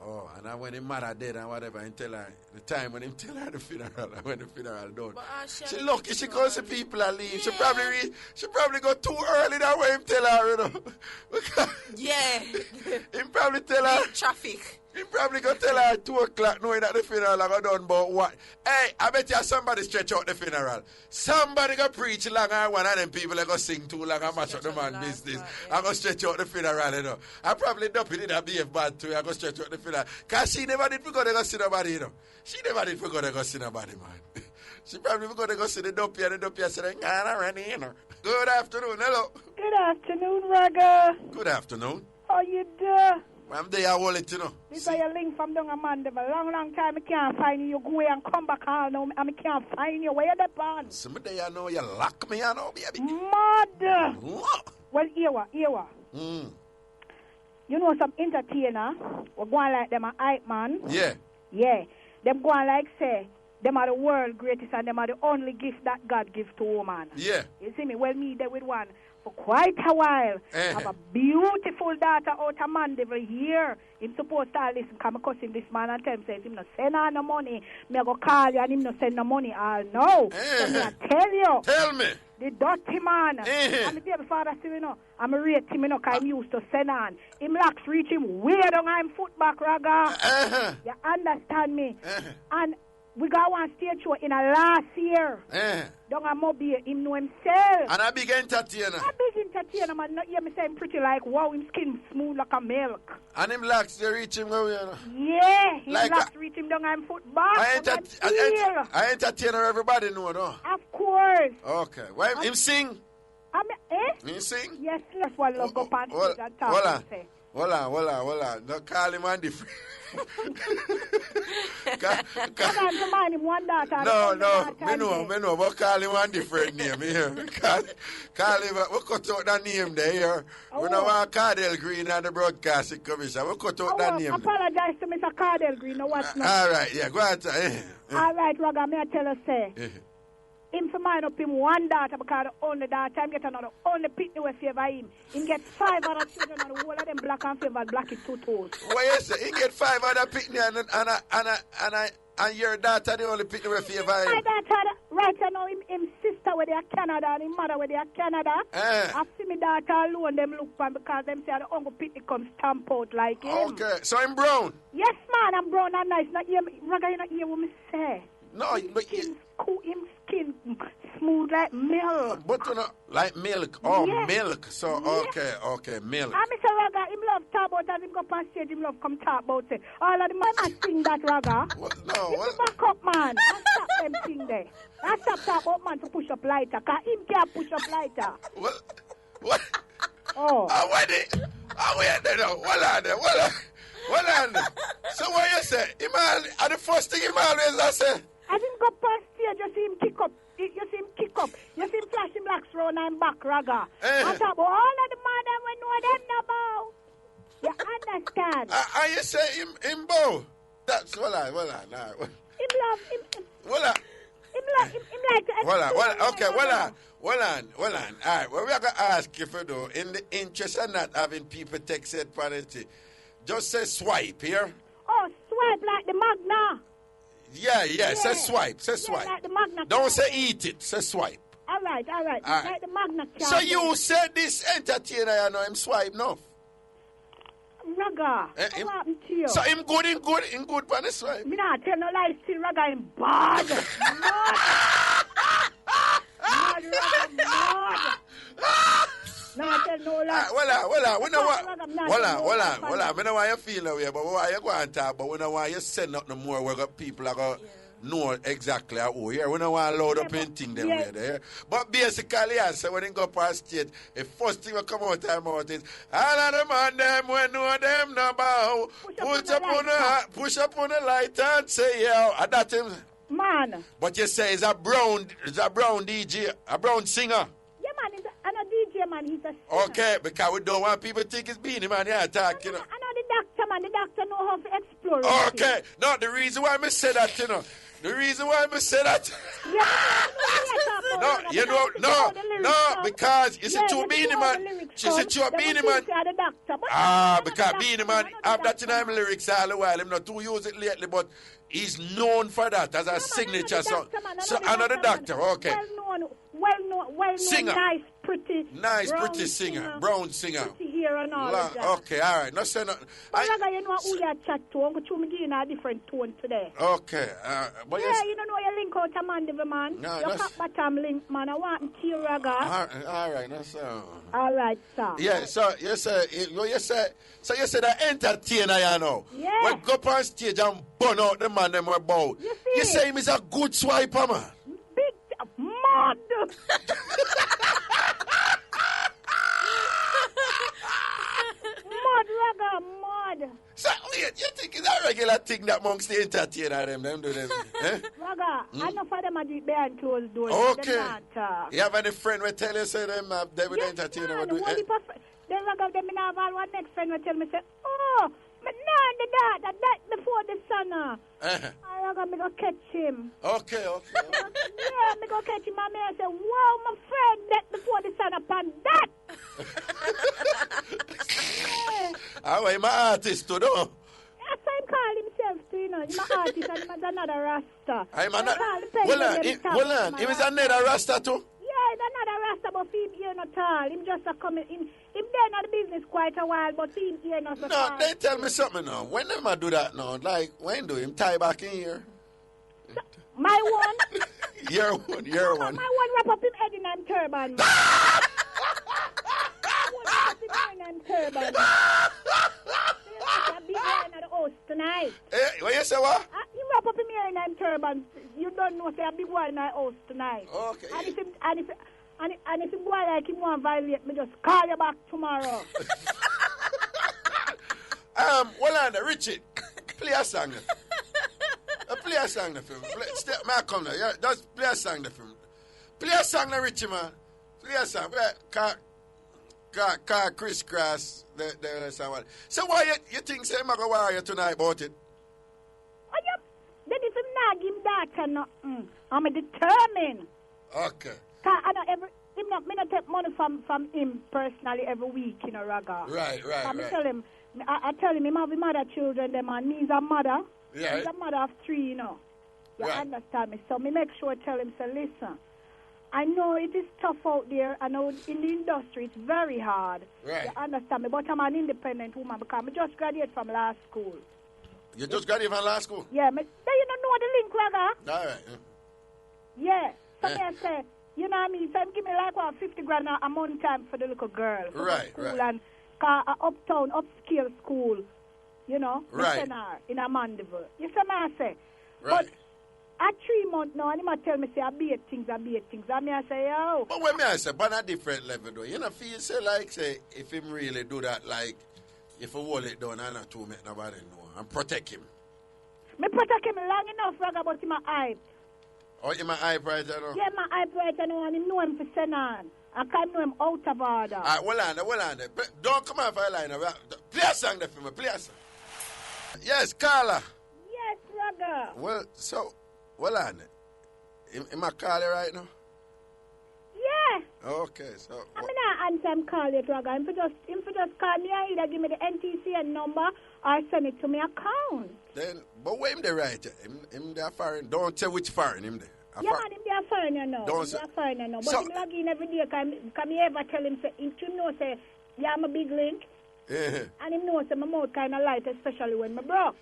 Oh, and when him mother dead and whatever, and tell her the time when him tell her the funeral and when the funeral done. She lucky she goes to people and leave. Yeah. She probably go too early that way him tell her, you know. Yeah. Him probably tell her traffic. He probably gonna tell her at 2 o'clock knowing that the funeral are done, but what? Hey, I bet you somebody stretch out the funeral. Somebody gonna preach long and one of them people are gonna sing too long and mash up the man business. Yeah. I'm gonna stretch out the funeral, you know. I probably don't it in a behave bad too. I'm gonna stretch out the funeral. Cause she never did forget to go see nobody, you know. She never did forget to go see nobody, man. She probably forgot to go see the dopey and the dopey said, you know. Good afternoon, hello. Good afternoon, Raga. Good afternoon. How you doing? I'm there, I will let you know. This is a link from down Amanda. For a long time, I can't find you. You go away and come back all now. I can't find you. Where you the pan? Somebody I know you lock me, I know, baby. Mad. Well, here. You know some entertainer, we're going like them a hype man. Yeah. Yeah. Them going like say, them are the world greatest and them are the only gift that God gives to woman. Yeah. You see me? Well, me there with one. For quite a while, I have a beautiful daughter out of Mandeville here. He's supposed to listen, come and cuss him this man and tell him, says him no send her no money. Me go call you and him no send no money. I'll know. So me I tell you. Tell me. The dirty man. I'm the baby father, see, you know. I'm a rate him, you know, because I'm used to send on. Him locks reach him way down I'm foot back, Raga. You understand me? And we got one stage show in a last year. Don't a mobile, him know himself. And a big entertainer. Man. Not hear me say him pretty like, wow, him skin smooth like a milk. And him locks, they reach him where we are. Yeah, him like locks reach him down I'm foot back. I entertainer everybody know, no? Of course. Okay. Why him sing? Him sing? Yes, that's what love go past and talk. Hold on. Don't call him on different. No, me know, but call him one different name here. Call him, we cut out that name there here. We don't want Cardell Green and the Broadcasting Commission. We cut out that name. Apologize to Mr. Cardell Green, no what's not. All right, yeah, go ahead. All right, Raga, may I tell you, say. Him for mind up him one daughter because the only daughter him get another only pitney will favor him. He get 5 other children and the whole of them black and favor black is 2 toes. What you say? He get 5 other pitney and your daughter the only pitney will favor him. My daughter right now him sister where they are Canada and him mother where they are Canada. I see my daughter alone them look for because them say the uncle pitney comes stamp out like him. Okay, so I'm brown. Yes man, I'm brown and nice. Not hear me, Raga, you not hear what me say. No, but him skin smooth like milk. But you know, like milk. Oh, yeah. Milk. So okay, milk. And Mr. Raga, him love talk about as him go past stage, him love come talk about it. All of the man sing that Raga. Him back up man. And stop them sing there. And stop talk about man to push up lighter. Cause him can't push up lighter. What? Oh. Hold on. So what you say? And the first thing him always say. As him go past here, you see him kick up. You see him flash him blacks round and back, Raga. And talk about all of the man we know them about. You understand? And you say him bow. That's hold on. Him love like to Hold on. Okay, hold Raga. on. All right, what we are going to ask you for, though, in the interest of not having people text it, penalty, just say swipe here. Oh, swipe like the Magna. Yeah, say swipe, Like the Magna. Don't say eat it, say swipe. All right. Like the Magna. So you said this entertainer, you know, him swipe, no? Raga, what happened to you? So him good for the swipe. Me not tell no lies, still Raga him bad. Mad, Raga, mad. Not tell no lies. Hold on. We know why you feel that way, but why you go and talk, but we know why you say nothing more where people are going to know exactly how we are. We don't want to load up anything them way there. But basically, I say when they go past state, the first thing that come out of their mouth is, all of the man them, we know them no bow. Push up on the light and say, yeah, and that him. Man. But you say it's a brown DJ, a brown singer. Yeah, man, he's a DJ, man, he's a singer. Okay, because we don't want people to think it's Beanie Man, yeah, talk, you know. I know the doctor, man, the doctor know how to explore. Okay, no, the reason why I say that, you know. The reason why I say that. Because you see, two Beanie Man. She said, two Beanie Man. Because Beanie Man have that in him lyrics all the while. Him not too use it lately, but he's known for that as a signature song. So another doctor, okay. Well-known, singer. Nice, pretty singer. Brown singer. Pretty hair and all of that. Okay, all right. No, say no. But you know who you chat to. I'm going to give you a different tone today. Okay. But yeah, you don't know you link out a man, man. No, you cut bottom link, man. I want to hear Raga. All right, that's all right, sir. Yeah, so you say the entertainer, you know. Yeah. When go up on stage and burn out the man them about. You say him is a good swiper, man. Big mud. Mud, Raga, mud. So, wait, you think it's a regular thing that amongst the entertainer them do them? Raga, I know for them I do it behind closed doors. Okay. You have any friend will tell you say them they will entertain them? Then Raga, them have one next friend will tell me say, oh, but no, that before the sun. Raga, me go catch him. Okay. Yeah, me go catch him and me say, wow, my friend, that before the sun upon that. I'm an artist too, though. That's why he call himself too, you know. He's an artist and he's another Rasta. Hold on. He was another Rasta too? Yeah, he's another Rasta, but he here not all. Him just a coming. Him been in the business quite a while, but he here not at all. No, they tell me something now. When them I do that now, like, when do him tie back in here? So, my one? Your one. My one wrap up him head in and turban. Turban. I'll be wearing at the house tonight. What you say, what? You wrap up in here and turban. You don't know, say I'll be wearing at the house tonight. Okay. And if you go like him want to violate me, just call you back tomorrow. Well, Richie, play a song. Play a song the film. Man, come now. Yeah, just play a song the film. Play a song, Richie, man. Play a song. Car crisscross. So why you think say I'm going to worry tonight about it? Then if I'm not give that or nothing, I'm determined. Okay. Cause I know me not take money from him personally every week, you know, Raga. Right. I tell him have mother children, them and he's a mother. Yeah. He's a mother of 3, you know. You understand me? So me make sure I tell him, say, listen, I know it is tough out there. I know in the industry it's very hard. Right. You understand me? But I'm an independent woman because I just graduated from law school. You just graduated from law school? Yeah. Then you don't know the link, Raga. All right. Yeah. So me I say, you know what I mean? So give me like $50,000 a month time for the little girl. Right. And uptown, upscale school, you know, right. In a Mandeville. You see what I say? Right. But at 3 months now, and he might tell me, say, I be at things. And me I say, yo. But when me I say, but on a different level, though, you know, feel say, like, say, if him really do that, like, if I hold it down, I not to make nobody know, and protect him. Me protect him long enough, Raga, but him a hype. Oh, him a hype right now? Yeah, my hype right now, and him know him for Senan. I can't know him out of order. All right, well on there. Don't come off a line. Play a song there for me, play a song. Yes, Carla. Yes, Raga. Well, so, well on there. Am I calling right now? Yeah. Okay, so... I'm not answer him call it, Raga. Him for just call me, either give me the NTCN number or send it to my account. Then, but where him there right? Him there foreign. Don't tell which foreign him there. Yeah, man, him there foreigner now. Don't him there foreigner now. But so, him log in every day, can me ever tell him, say, him know, say, yeah, I'm a big link. Yeah. And him knows that my mouth kind of light, especially when I broke.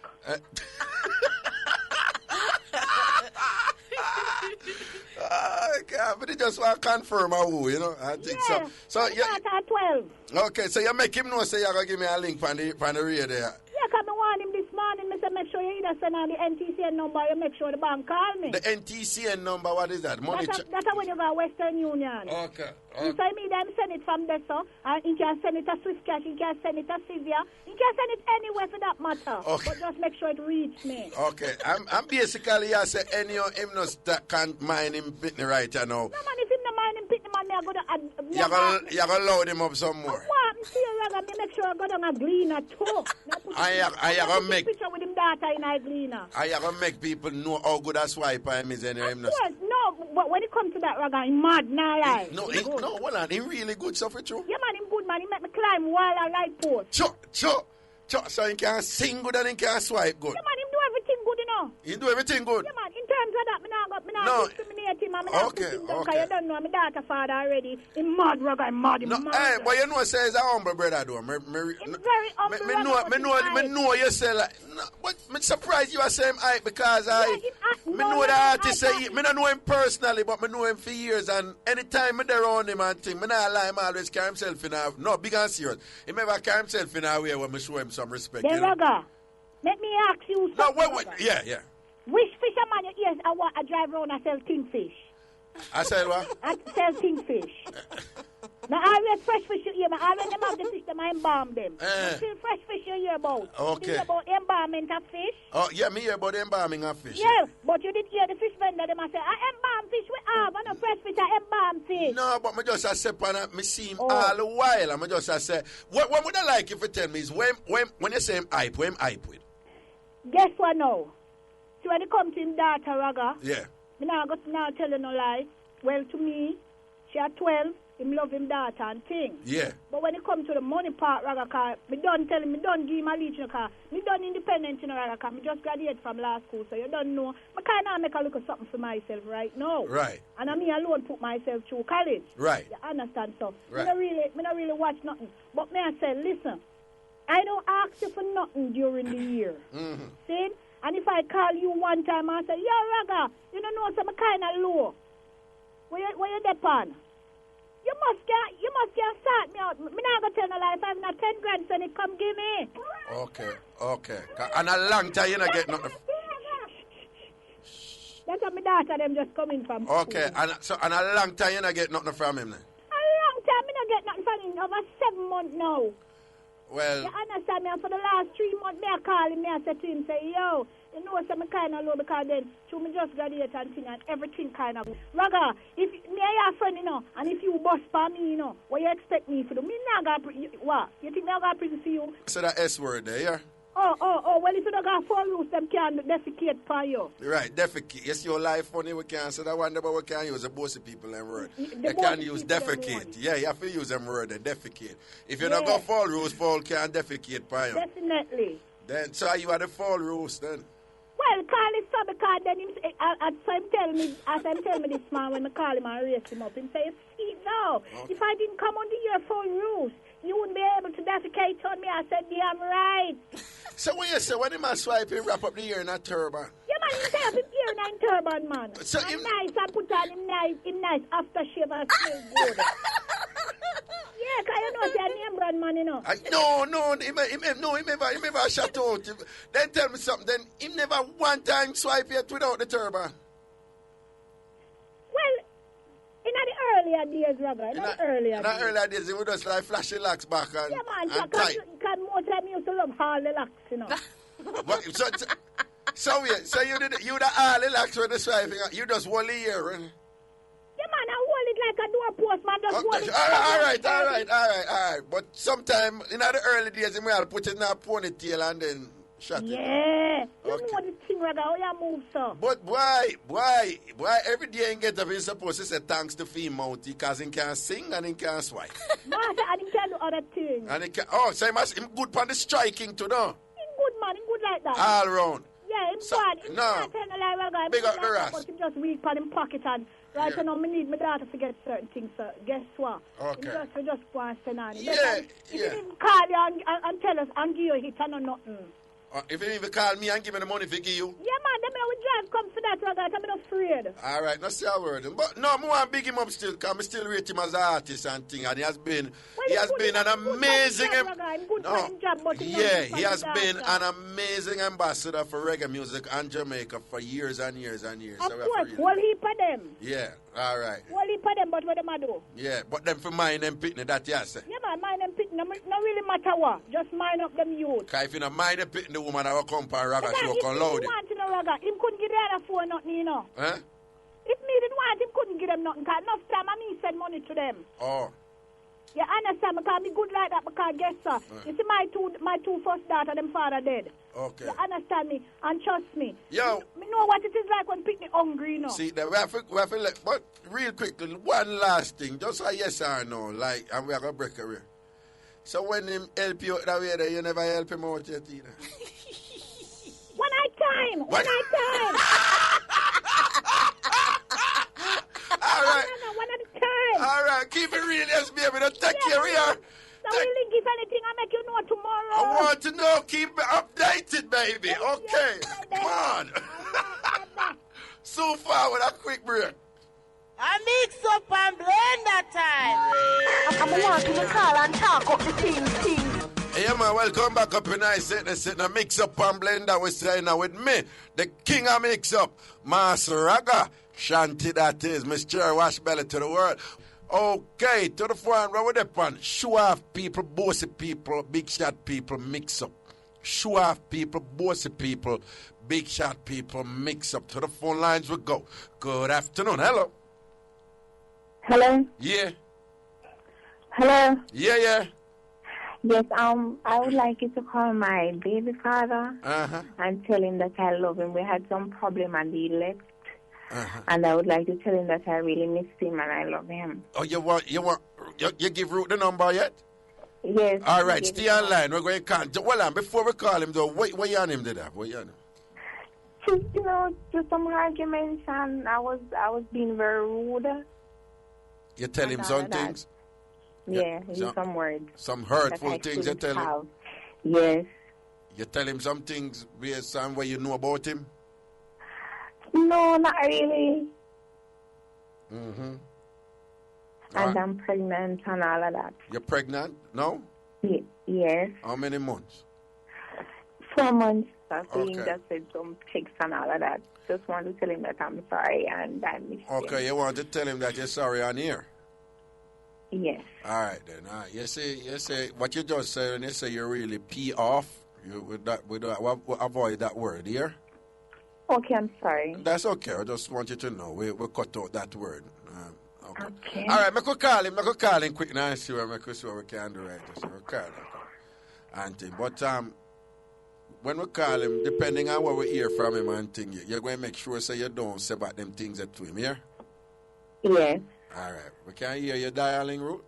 Okay, but he just want to confirm who, you know. I think so. So you at 12. Okay, so you make him know, say you're going to give me a link from the radio there. Yeah, because I want him this morning, I say make sure you either send on the NTCN number, you make sure the bank call me. The NTCN number, what is that? Money that's when you go to Western Union. Okay. So I mean, them send it from there, so. And you can send it to Swift Cash, you can send it to Sylvia, you can send it anywhere for that matter. Okay. But just make sure it reach me. Okay. I'm basically, I say, any of him that can't mind him pitney right now. No, man, if him not mind him pitney, man, I'm going to... You're going to load him up some more. I'm serious, make sure I go down a Gleaner too. I going to make... picture with him daughter in a Gleaner. I going to make people know how good a swiper him is anyway. Of course, no, but when it comes to that, Raga, he's mad, nah lie. No, hold on, he really good stuff for you. Yeah, man, him good, man. He make me climb wall and light post. Sure. So he can sing good and he can swipe good. Yeah, man, him do everything good, you know. He do everything good? Yeah, man, in terms of that, me not discriminate him, and me not put him down, because you don't know, my daughter father already. Him mad, Raga, him mad. Hey, but you know, say he's a humble brother, though. He's very humble. Me know you say, like, but I'm surprised you are saying hype because I know the artist say, me don't know him personally, but me know him for years, and anytime me there around him and thing, me not lie, him always carry himself in a, no, big and serious. He never carry himself in a way where me show him some respect. Then, Raga, let me ask you something. No, wait. Yeah. Which fisherman you hear I drive around and sell kingfish? I said what? I sell kingfish. Now, always fresh fish you hear, but always them have the fish, them I embalm them. Still fresh fish you hear about. Okay. You hear about embalming of fish? Oh, yeah, me hear about the embalming of fish. Yeah, but you did hear the fish vendor, them I say, I embalm fish we have, I know fresh fish, I embalm fish. No, but me just I say, me see him all the while, and me just I say, what would I like if you tell me is, when you say him hype, what him hype with? Guess what now? See, when it comes to him daughter, Raga, yeah. Me now tell you no lie. Well, to me, she at 12, him love him daughter and thing. Yeah. But when it comes to the money part, Raga, cause me don't tell him, me don't give him a leech, cause me done independent, you know, Raga, cause me just graduated from law school, so you don't know. Me kind of make a look at something for myself right now. Right. And I me alone put myself through college. Right. You understand, so? Right. Me not really watch nothing. But me I say, listen, I don't ask you for nothing during the year. Mm-hmm. See? And if I call you one time and say, yo, Raga, you don't know some kind of low. Where you depend? You must get start me out. Me not gonna tell no lie. If I have not 10 grand, then it come give me. Okay. And a long time you not get nothing. That's how my daughter them just coming from school. Okay, and a long time you not get nothing from him then? A long time me not get nothing from him. Over 7 months now. Well, you understand me? And for the last 3 months, me I call him, me I say to him, say, yo, you know, some kind of low because then, so me just graduate and thing and everything kind of. Raga, if me I your friend, you know, and if you bust for me, you know, what you expect me to do? Me not gonna, what? You think me I gonna prison for you? So that S word there, yeah? Oh, well, if you don't got 4 rules, them can defecate for you. Right, defecate. Yes, your life funny, we can say that one, but we can use the bossy people and word. You can use defecate. Yeah, you have to use them word, defecate. If you don't got 4 rules, Paul can defecate for you. Definitely. Then, so you are the 4 rules then? Well, call it so because then him tell me this man when I call him and raise him up, him say, see, no, if I didn't come on the year 4 rules, you wouldn't be able to defecate on me. I said, yeah, I'm right. So when you say, when him a swipe, he wrap up the ear in a turban? Yeah, man, he say up his ear in a turban, man. So him nice and put on him nice aftershave and smell good. Yeah, because you know, say a name brand man, you know. Him never shut out. Then tell me something, then him never one time swipe yet without the turban. Well, in the earlier days, Raga, in the earlier days, he would just like flash the locks back and yeah, man, tight. Because more time you used to love all the locks, you know. So you the all the locks with the swiping, you just hold the ear, right? Yeah, man, I hold it like a doorpost, man. Just hold it. All right. But sometime in the early days, we had to put it in a ponytail and then Shut it. Yeah. You Okay. know the thing, Raga. How you move, sir? But why every day he get up, he's supposed to say thanks to female because he can sing and he can swipe. Master, and he can do other things. And he can, so him good for the striking too, no? He good, man. He good like that. All round. Yeah, him bad. Him not telling a lie, Raga. Big up the But Ras. he just weak for him pocket and right Yeah. now, me need my daughter to get certain things, sir. Guess what? Okay. He just go and send on. Yeah, If yeah. he didn't call you and tell us and give you a hit and nothing. If you even call me and give me the money for give you. Yeah, man, them will drive come for that, Raga. I'm not afraid. All right, no say a word. But no, I want to big him up still because I still rate him as an artist and thing. And he has been an amazing... He has been an amazing ambassador for reggae music and Jamaica for years and years and years. Of course, one heap of them. Yeah, all right. One heap of them, but what them I do? Yeah, but them for mine and pitney, that you say. Yeah, man, mind them pitting. No really matter what. Just mind up them youth. Because if you don't mind them pitting, the woman that will come for a Raga show can load If it. he want to know Raga, him couldn't give the other phone nothing, you know. Huh? If me didn't want, him couldn't give them nothing. Because enough time, I mean send money to them. Oh. You understand? Because me good like that. Because guess sir, you see my two first daughter, them father dead. Okay. You understand me? And trust me. Yo. Me know what it is like when picnic hungry, you know. See, we have to let, but real quickly, one last thing, just a yes or no, like, and we are going to break away. So when him help you out that way there, you never help him out yet either? One night time! One night time! All right. No, one at a time! All right, keep it real, yes, baby. Don't take care of her. So we link if anything, I'll make you know tomorrow. I want to know, keep me updated, baby. Okay, come on. So far with a quick break. A Mixup and Blenda time. I'm walking the call and talk up the thing. Yeah, man, welcome back up in I sit a Mixup and Blenda. We're saying now with me, the king of Mixup, Master Ragashanti, that is, Mr. Wash Belly to the world. Okay, to the front, what with that one? Show off people, bossy people, big shot people, mix up. Show off people, bossy people, big shot people, mix up. To the phone lines we go. Good afternoon. Hello. Hello? Yeah. Hello? Yeah. Yes, I would like you to call my baby father and tell him that I love him. We had some problem and he left. And I would like to tell him that I really miss him and I love him. Oh, you give Root the number yet? Yes. All right, stay online. We're going to contact. Well, before we call him, though, what you on him did that? What you on him? Just some arguments and I was being very rude. You tell him some things? Yeah, some words. Some hurtful things you tell him? Yes. You tell him some things based on what you know about him? No, not really. Mm-hmm. And I'm pregnant and all of that. You're pregnant? No? Yes. How many months? 4 months. I think Okay. that said some pics and all of that. Just want to tell him that I'm sorry and I miss him. Okay, you want to tell him that you're sorry on here? Yes. All right, then. All right. You say, what you just said, and you say you're really pee off. Avoid that word here. Okay, I'm sorry. That's okay. I just want you to know. We cut out that word. Okay. All right, I could call him quick now and see what we can do right. So we'll call him. And but when we call him, depending on what we hear from him and thing, you're going to make sure so you don't say about them things that to him, yeah? Yes. All right. We can't hear your dialing, Ruth.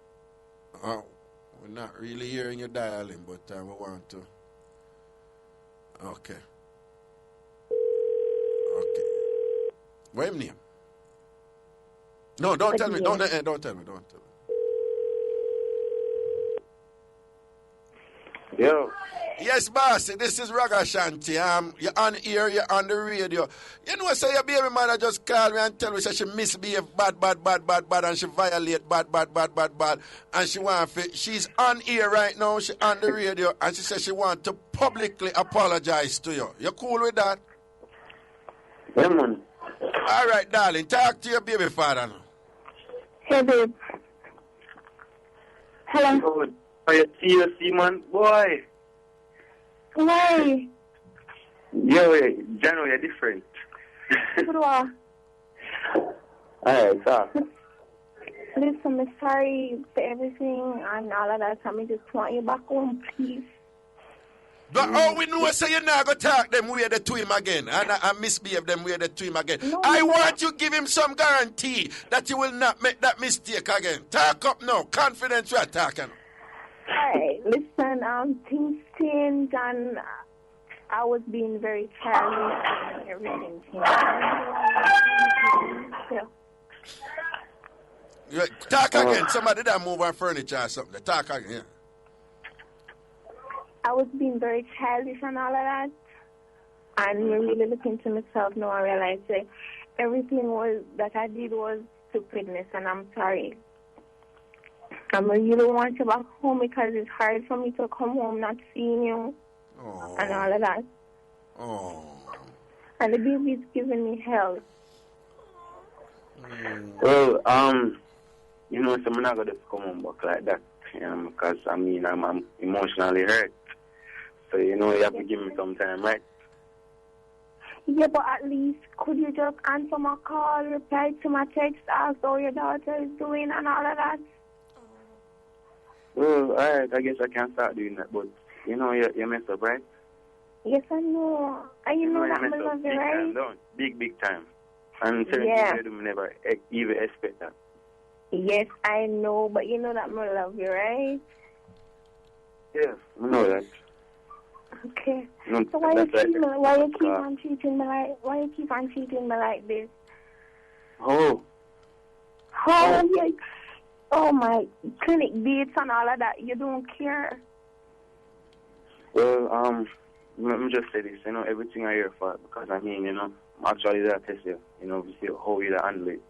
We're not really hearing your dialing, but we want to. Okay. What's your name? No, don't tell me. Don't tell me. Yo. Yes, boss. This is Ragashanti. You're on here. You're on the radio. You know, say your baby mother just called me and tell me she misbehave bad, and she violate bad. And she's on here right now. She on the radio, and she says she want to publicly apologize to you. You cool with that? Yeah, man. All right, darling. Talk to your baby father now. Hey, babe. Hello. Are you seriously, man? Boy. Why? Yo, Jano, you're different. What do I? Alright, so. Listen, I'm sorry for everything and all of that. I just want you back home, please. But how we know say you're not going to talk them way to him again and misbehave them way to him again? No, I want you to give him some guarantee that you will not make that mistake again. Talk up now. Confidence we are talking. Hey, listen, things changed and I was being very childish and everything changed. Yeah. Talk again. Somebody that move on furniture or something. Talk again. Yeah. I was being very childish and all of that. And really looking to myself now, I realized that everything that I did was stupidness, and I'm sorry. I really want you back home because it's hard for me to come home not seeing you and all of that. Oh. And the baby's giving me hell. Well, you know, so I'm not going to come home back like that. Because, I mean, I'm emotionally hurt. So, you know, you have to give me some time, right? Yeah, but at least could you just answer my call, reply to my text, ask how your daughter is doing and all of that? Well, all right, I guess I can start doing that. But, you know, you messed up, right? Yes, I know. And you know that I love you, right? Time, don't. Big time. And certain things you never even expect that. Yes, I know, but you know that I love you, right? Yes, I know that. Okay. No, so why you keep on treating me like this? Oh. Oh my clinic dates and all of that. You don't care. Well, let me just say this. You know, everything I hear for because I mean, you know, actually that test you. You know, we see how you handle it.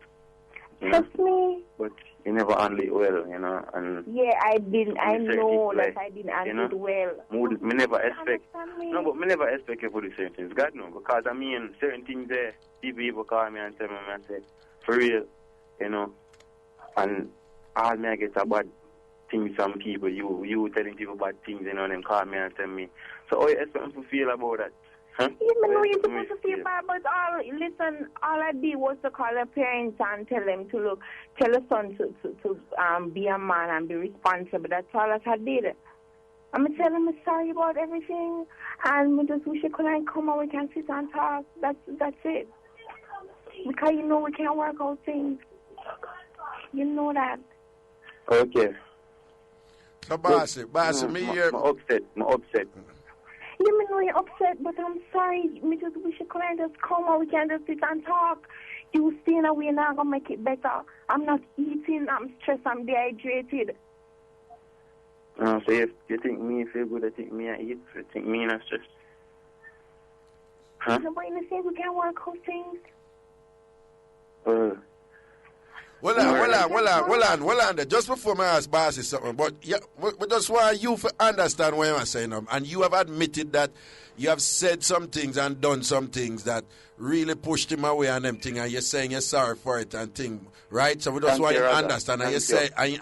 Trust me. But you never handle it well, you know. And yeah, I didn't. I know that I didn't handle it well. Me never expect. No, but me never expect you for the same things. God no, because I mean, certain things there, people call me and tell me, and say, for real, you know, and all me I get a bad things from people. You telling people bad things, you know, and them call me and tell me. So how you expect me to feel about that? Huh? Yeah, I know you're supposed to feel bad, but all I did was to call the parents and tell them to tell the son to be a man and be responsible. That's all that I did. I'm going to tell them I'm sorry about everything, and we just wish you couldn't come and we can sit and talk. That's it. Because you know we can't work out things. You know that. Okay. So, Bossy, me here. I'm upset. You may know you're upset, but I'm sorry. We should come and just come and we can just sit and talk. You staying away now gonna make it better. I'm not eating, I'm stressed, I'm dehydrated. So if you think me feel good, I think me I eat. You think me not stressed. Huh? No, but you say we can work out things. Well on. Just before I ask Bossy something, but yeah, we just want you to understand what I'm saying. And you have admitted that you have said some things and done some things that really pushed him away and them things, and you're saying you're sorry for it and thing, right? So we just want you to understand. And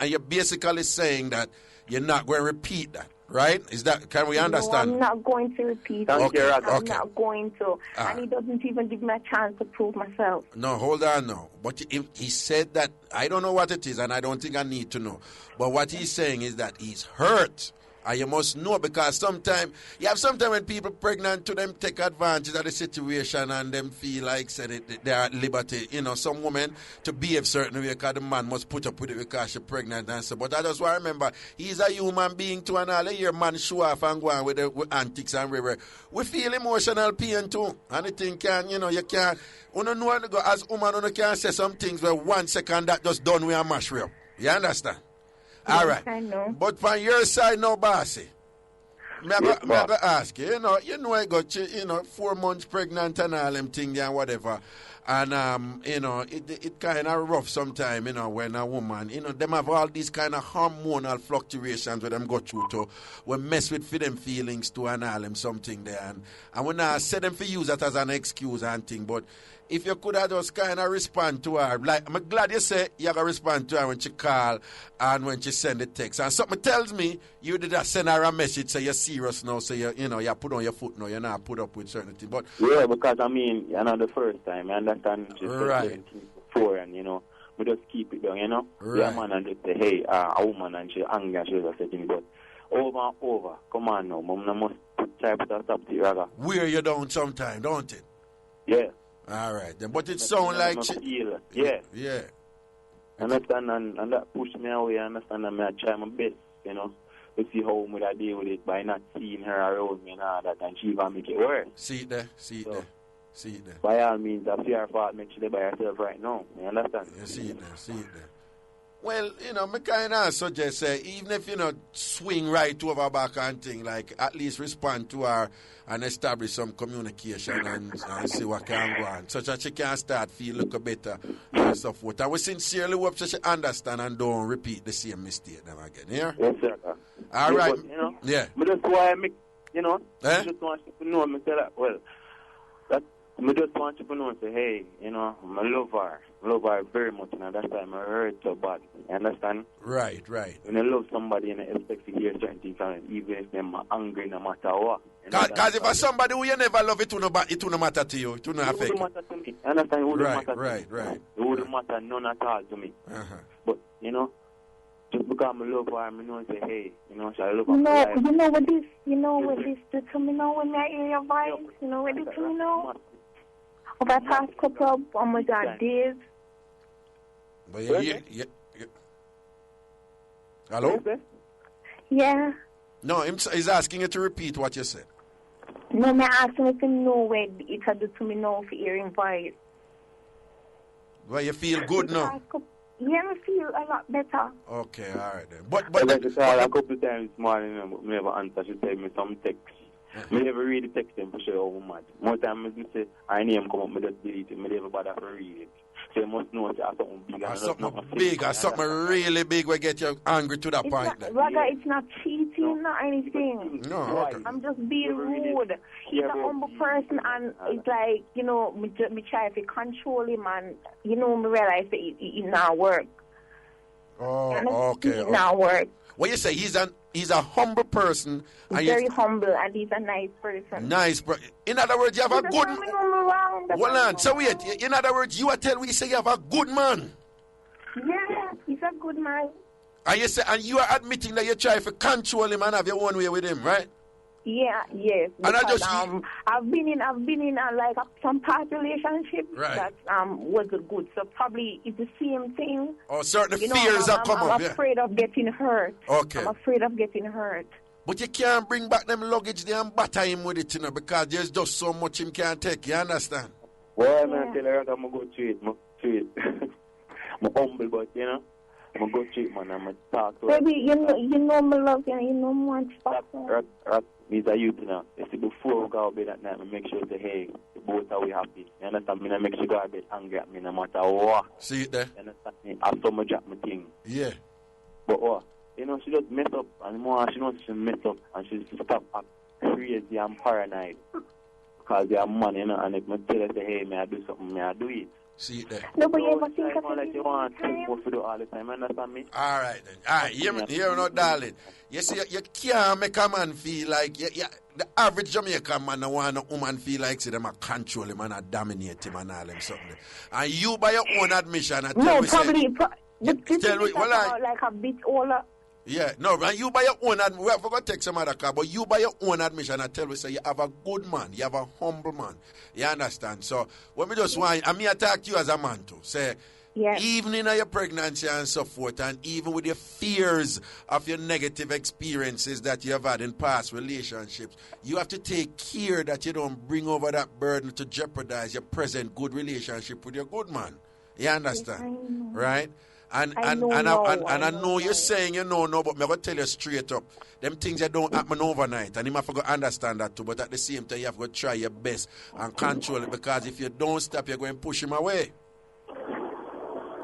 you're basically saying that you're not going to repeat that. Right? Is that? Can we understand? No, I'm not going to repeat. Okay. I'm not going to. And he doesn't even give me a chance to prove myself. No, hold on now. But he said that, I don't know what it is, and I don't think I need to know. But what he's saying is that he's hurt. And you must know, because sometimes when people pregnant to them take advantage of the situation and them feel like they are at liberty. You know, some women to behave certain way because the man must put up with it because she's pregnant and so. But I just want to remember, he's a human being too, and all the year man show off and go on with antics and whatever. We feel emotional pain too. And the thing you can't, as woman, you can't say some things where 1 second that just done with a mash up. You understand? All right. I know. But from your side now, Bossy, I'm going to ask you, I got 4 months pregnant and all them things and whatever. And, it kind of rough sometimes, when a woman, them have all these kind of hormonal fluctuations where them go through to, we mess with for them feelings too and all them something there. And when I say them for use that as an excuse and thing, but if you could have just kind of respond to her, like, I'm glad you say you're going to respond to her when she call and when she send the text. And something tells me you did send her a message, say you're serious now, so you put on your foot now, you're not put up with certain things. But yeah, because I mean, you're not the first time. I understand she said certain things before, and we just keep it down, Right. Yeah, man, and just say, hey, a woman, and she angry and she was setting, but over and over. Come on now, mum, I must try to put a stop to it, Raga. Wear you down sometime, don't it? Yeah. All right, then. But it sounds like... Yeah. Yeah. Understand, and that pushed me away. Understand, and I try my best, you know, to see how I deal with it by not seeing her around me and all that, and she even make it worse. See it there. By all means, I fear fault, make sure they by herself right now. You understand? You see it there. Well, you know, me kind of suggest, even if, you know, swing right over back and thing, like, at least respond to her and establish some communication and see what can go on, such that she can start feel a little better and so forth. And we sincerely hope that she understand and don't repeat the same mistake them again, yeah? Yes, sir. All right. But, you know, yeah. But that's why I make, you know, I just want you to know, me tell her, well, that, I just want you to know, say, hey, you know, I love her very much, and that's why I hurt so bad. You understand? Right. When I love somebody and I expect to hear certain things from it, even if they're angry, no matter what. Because if it's somebody who you never love, it will not matter to you. It will not affect you. It wouldn't matter to me. Understand? It wouldn't matter to me. Right. It wouldn't matter none at all to me. But, you know, just because I love her, I know and say, hey, you know, shall I love her? You know what this do to me now when I hear your voice? You know what this to me now? Over the past couple of almost days. But yeah. Hello? Yeah. No, he's asking you to repeat what you said. No, I'm asking if you know what it had do to me now for hearing voice. Well, you feel good now? Yeah, I feel a lot better. Okay, all right then. But like I said, a couple of times this morning, but I never answer. She sent me some text. I never read the text them for sure how much. More time I just say, I name come up, I just delete it. I never bother to read it. So you must know it's something big. Something really big will get you angry to that point. Raga, it's not cheating, not anything. No, okay. I'm just being rude. He's a humble person, and it's like, you know, me try to control him, and, you know, me realize that it not work. Oh, okay. It not work. What you say, he's a humble person. He's very humble, and he's a nice person. In other words, you have a good... Hold on, so wait. In other words, you are telling me you say you have a good man. Yeah, he's a good man. And you are admitting that you try to control him and have your own way with him, right? Yeah, yes. Because, I've been in like some past relationship that was good. So probably it's the same thing. Oh, certain fears have come up. I'm afraid of getting hurt. Okay. I'm afraid of getting hurt. But you can't bring back them luggage there and batter him with it, you know, because there's just so much him can't take. You understand? Well, I'm tell her I'm going to go to it. I'm humble, but, you know, I'm going to go to it, man. I'm going to talk to her. Baby, you know me love you, you know me want to He's a youth now. You see, before we go to bed at night, I make sure say, hey, both are we happy. You understand me? I make sure go to bed angry at me no matter what. See it there? You understand me? I saw me drop my thing. Yeah. But what? You know, she just mess up, and more she knows she mess up, and she stop acting crazy and paranoid. Because they are money, you know, and if I tell her, say, hey, may I do something, may I do it. See it there? No, but you ever think of like you want to do all the time, understand me? All right, then. All right, hear me now, darling. You see, you can't make a man feel like, the average Jamaican man don't want a woman feel like say them a control him and a dominate him and all them something. And you, by your own admission, I tell me, like a bit older. Yeah, no, and you by your own admission, we have to take some other car, but you by your own admission, I tell you, say you have a good man, you have a humble man. You understand? So, when we just want, I mean, attack you as a man too. Say, even in your pregnancy and so forth, and even with your fears of your negative experiences that you have had in past relationships, you have to take care that you don't bring over that burden to jeopardize your present good relationship with your good man. You understand? Right? And I know you're saying you know, but I'm going to tell you straight up. Them things that don't happen overnight. And you have to understand that too. But at the same time, you have to try your best and control it. Because if you don't stop, you're going to push him away.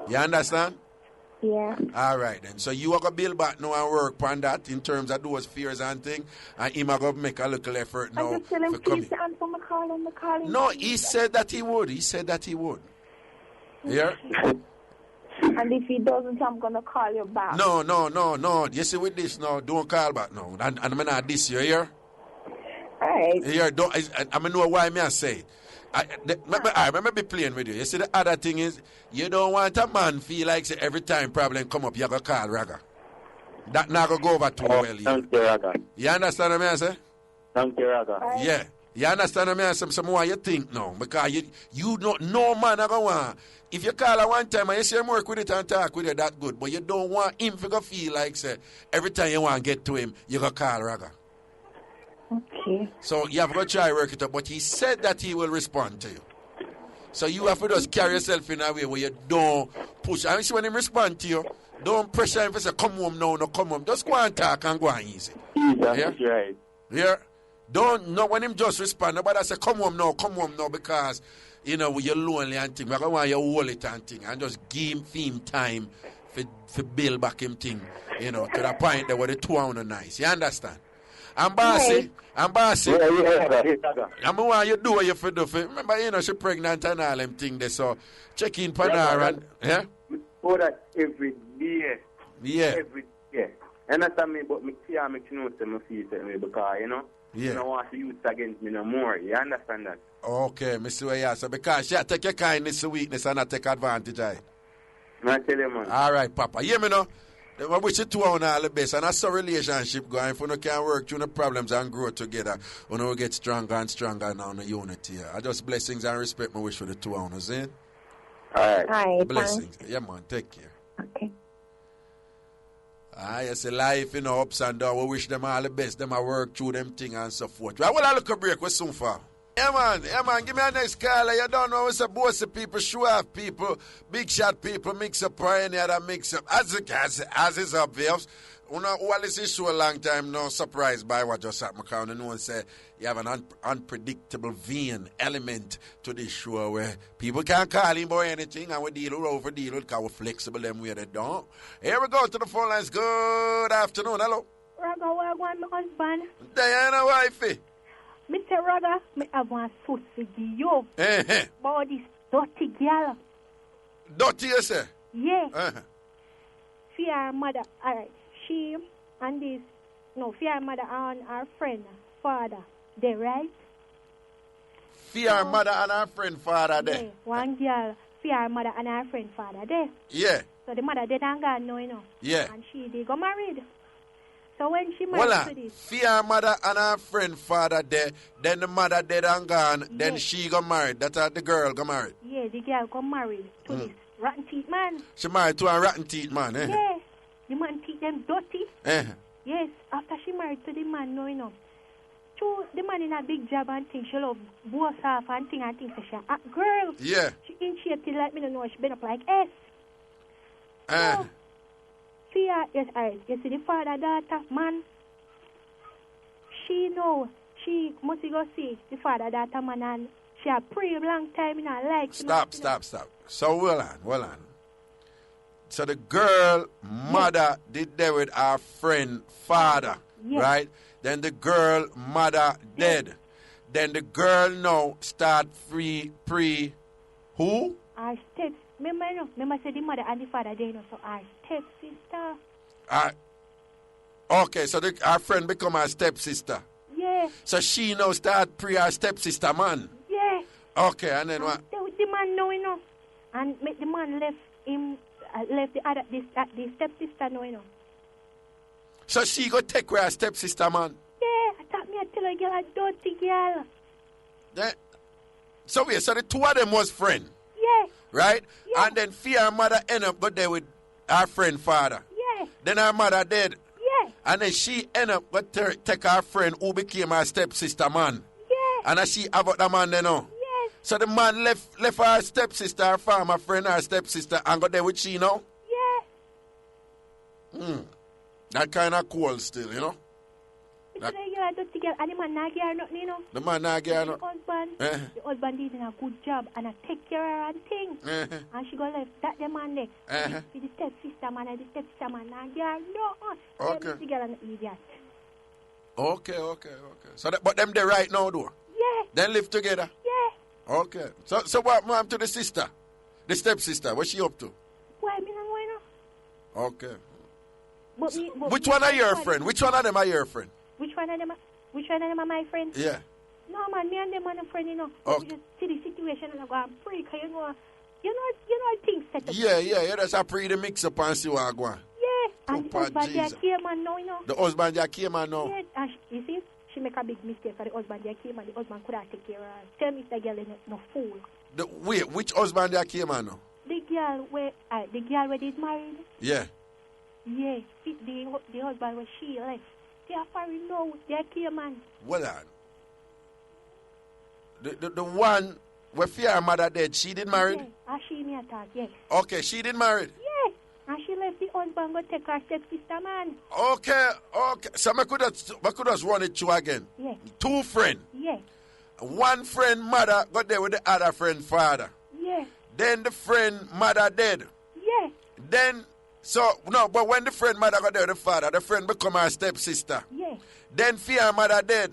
You understand? Yeah. All right, then. So you are going to build back now and work on that in terms of those fears and things. And him are going to make a little effort now. I just tell him, please answer my call. No, he said that he would. He said that he would. Yeah? And if he doesn't, I'm going to call you back. No. You see, with this now, don't call back now. And I'm not this year, here. All right. Here, I know why I say it. I remember be playing with you. You see, the other thing is, you don't want a man feel like say, every time problem come up, you have to call Raga. That not go over too well. Thank you, Raga. You understand what I say? Thank you, Raga. Yeah. You understand what I say? Some more you think now. Because you don't know man I go want. If you call her one time and you say work with it and talk with her, that good. But you don't want him to go feel like say every time you want to get to him, you go call Raga. Okay. So you have to try work it up. But he said that he will respond to you. So you have to just carry yourself in a way where you don't push. I mean, when him respond to you, don't pressure him to say, come home now, no, come home. Just go and talk and go on easy. That's right. Yeah? Don't, no, when him just respond, nobody say, come home now, because, you know, you're lonely and thing. I don't want you to hold it and thing. And just give him time for build back him thing, you know, to the point that where the two are nice. You understand? And Bossy, I'm want you do what you for do. Remember, you know, she pregnant and all them thing there, so check in for her and, yeah? For that every day. Yeah. Every day. And that's me, but me can't make you know to me feel me because, you know, yeah. I don't want to use it against me no more. You understand that? Okay, Mr. Way, so because she take your kindness to weakness and not take advantage of it. I tell you, man. All right, Papa. Hear me now? I wish you two on all the best. And that's a relationship going. If you can work through the problems and grow together, we will get stronger and stronger now in the unity. I just blessings and respect my wish for the two owners, eh? All right. Hi, blessings. Yeah, man. Take care. Okay. It's a life, you know, ups and downs. We wish them all the best. Them I work through them things and so forth. Right, well, I'll look a break. We're soon for. Yeah, man. Give me a next caller. You don't know it's a bossy people, show off people, big shot people, mix up or any other mix up. As is obvious, you know, all this issue a long time now, surprised by what just happened. Because you know, and say you have an unpredictable vein element to this show where people can't call him about anything and we deal with because we're flexible them way they don't. Here we go to the phone lines. Good afternoon. Hello. Raga, where my husband? Diana, wifey. Mr. Raga, me have one suit for you. About this dirty girl. Dirty, you say? Yeah. Fear mother, alright. She and this, fear mother and her friend, father, they right? Fear mother and her friend, father, there. Yeah, one girl, fear mother and her friend, father, there. Yeah. So the mother dead and gone now, you know. Yeah. And they got married. So when she married to this. Fear mother and her friend, father, there. Then the mother dead and gone. Then she got married. That's how the girl got married. Yeah, the girl got married to this rotten teeth man. She married to a rotten teeth man, eh? Yeah. The man teeth them dirty. Yes, after she married to the man, no, you know. So the man in a big job and things, she love boss off and things so she a girl. Yeah. She initiated like me, don't know, she been up like S. So, fear, yes, you see the father, daughter, man. She must go see the father, daughter, man, and she a pray a long time in her life. Stop. So, well on. So the girl, mother, did that with our friend, father, right? Then the girl, mother, dead. Then the girl now start who? Our step. Remember say the mother and the father, they know, so our step sister. Okay, so our friend become our step sister. Yeah. So she now start our step sister, man. Yeah. Okay, and then what? The man know, you know, and make the man left him. Left the stepsister now, you know. So she go take her stepsister, man? Yeah, I thought me I tell her girl a dirty girl. Yeah. So the two of them was friend. Yeah. Right? Yeah. And then fear mother end up go there with our friend father. Yeah. Then our mother dead. Yeah. And then she end up go take our friend who became our stepsister, man. Yeah. And then she about the man then now. So the man left her stepsister, her farmer friend, her stepsister, and got there with she now? Yeah. That kind of cool still, you know? And the man not get her nothing, you know? The man not get her nothing? The husband did a good job and I take care of her and things. And she got left that the man there. The stepsister man and the stepsister man not get her no. Okay. She get an idiot. Okay. So but them they right now, though? Yeah. They live together? Yeah. Okay. So what happened to the sister? The stepsister? What's she up to? Why, me not going on? Okay. But which one are your friend? Which one of them are your friend? Which one of them are my friend? Yeah. No, man, me and them are no friend, you know. Okay. We just see the situation and I go and pray, because you know things set up. Yeah, that's a pray the mix up and see what I go on. Yeah. And the husband there came and now, you know. The husband there came and now. Yes, and you see, she make a big mistake for the husband there came and the husband could have taken care of her. Tell me if the girl is no fool. Wait, which husband there came and now? The girl where is married. Yeah. Yeah, the husband where she left. They are married now. They came and. Well on. The one where her mother dead, she did married? Yeah, and she me attack, yes. Okay, she did married? Yeah, and she left the husband go take her stepsister man. Okay. So I could just run it through again. Yeah. 2 friends. Yeah. One friend mother got there with the other friend father. Yeah. Then the friend mother dead. Yeah. Then, but when the friend mother got there with the father, the friend become her stepsister. Yeah. Then her mother dead.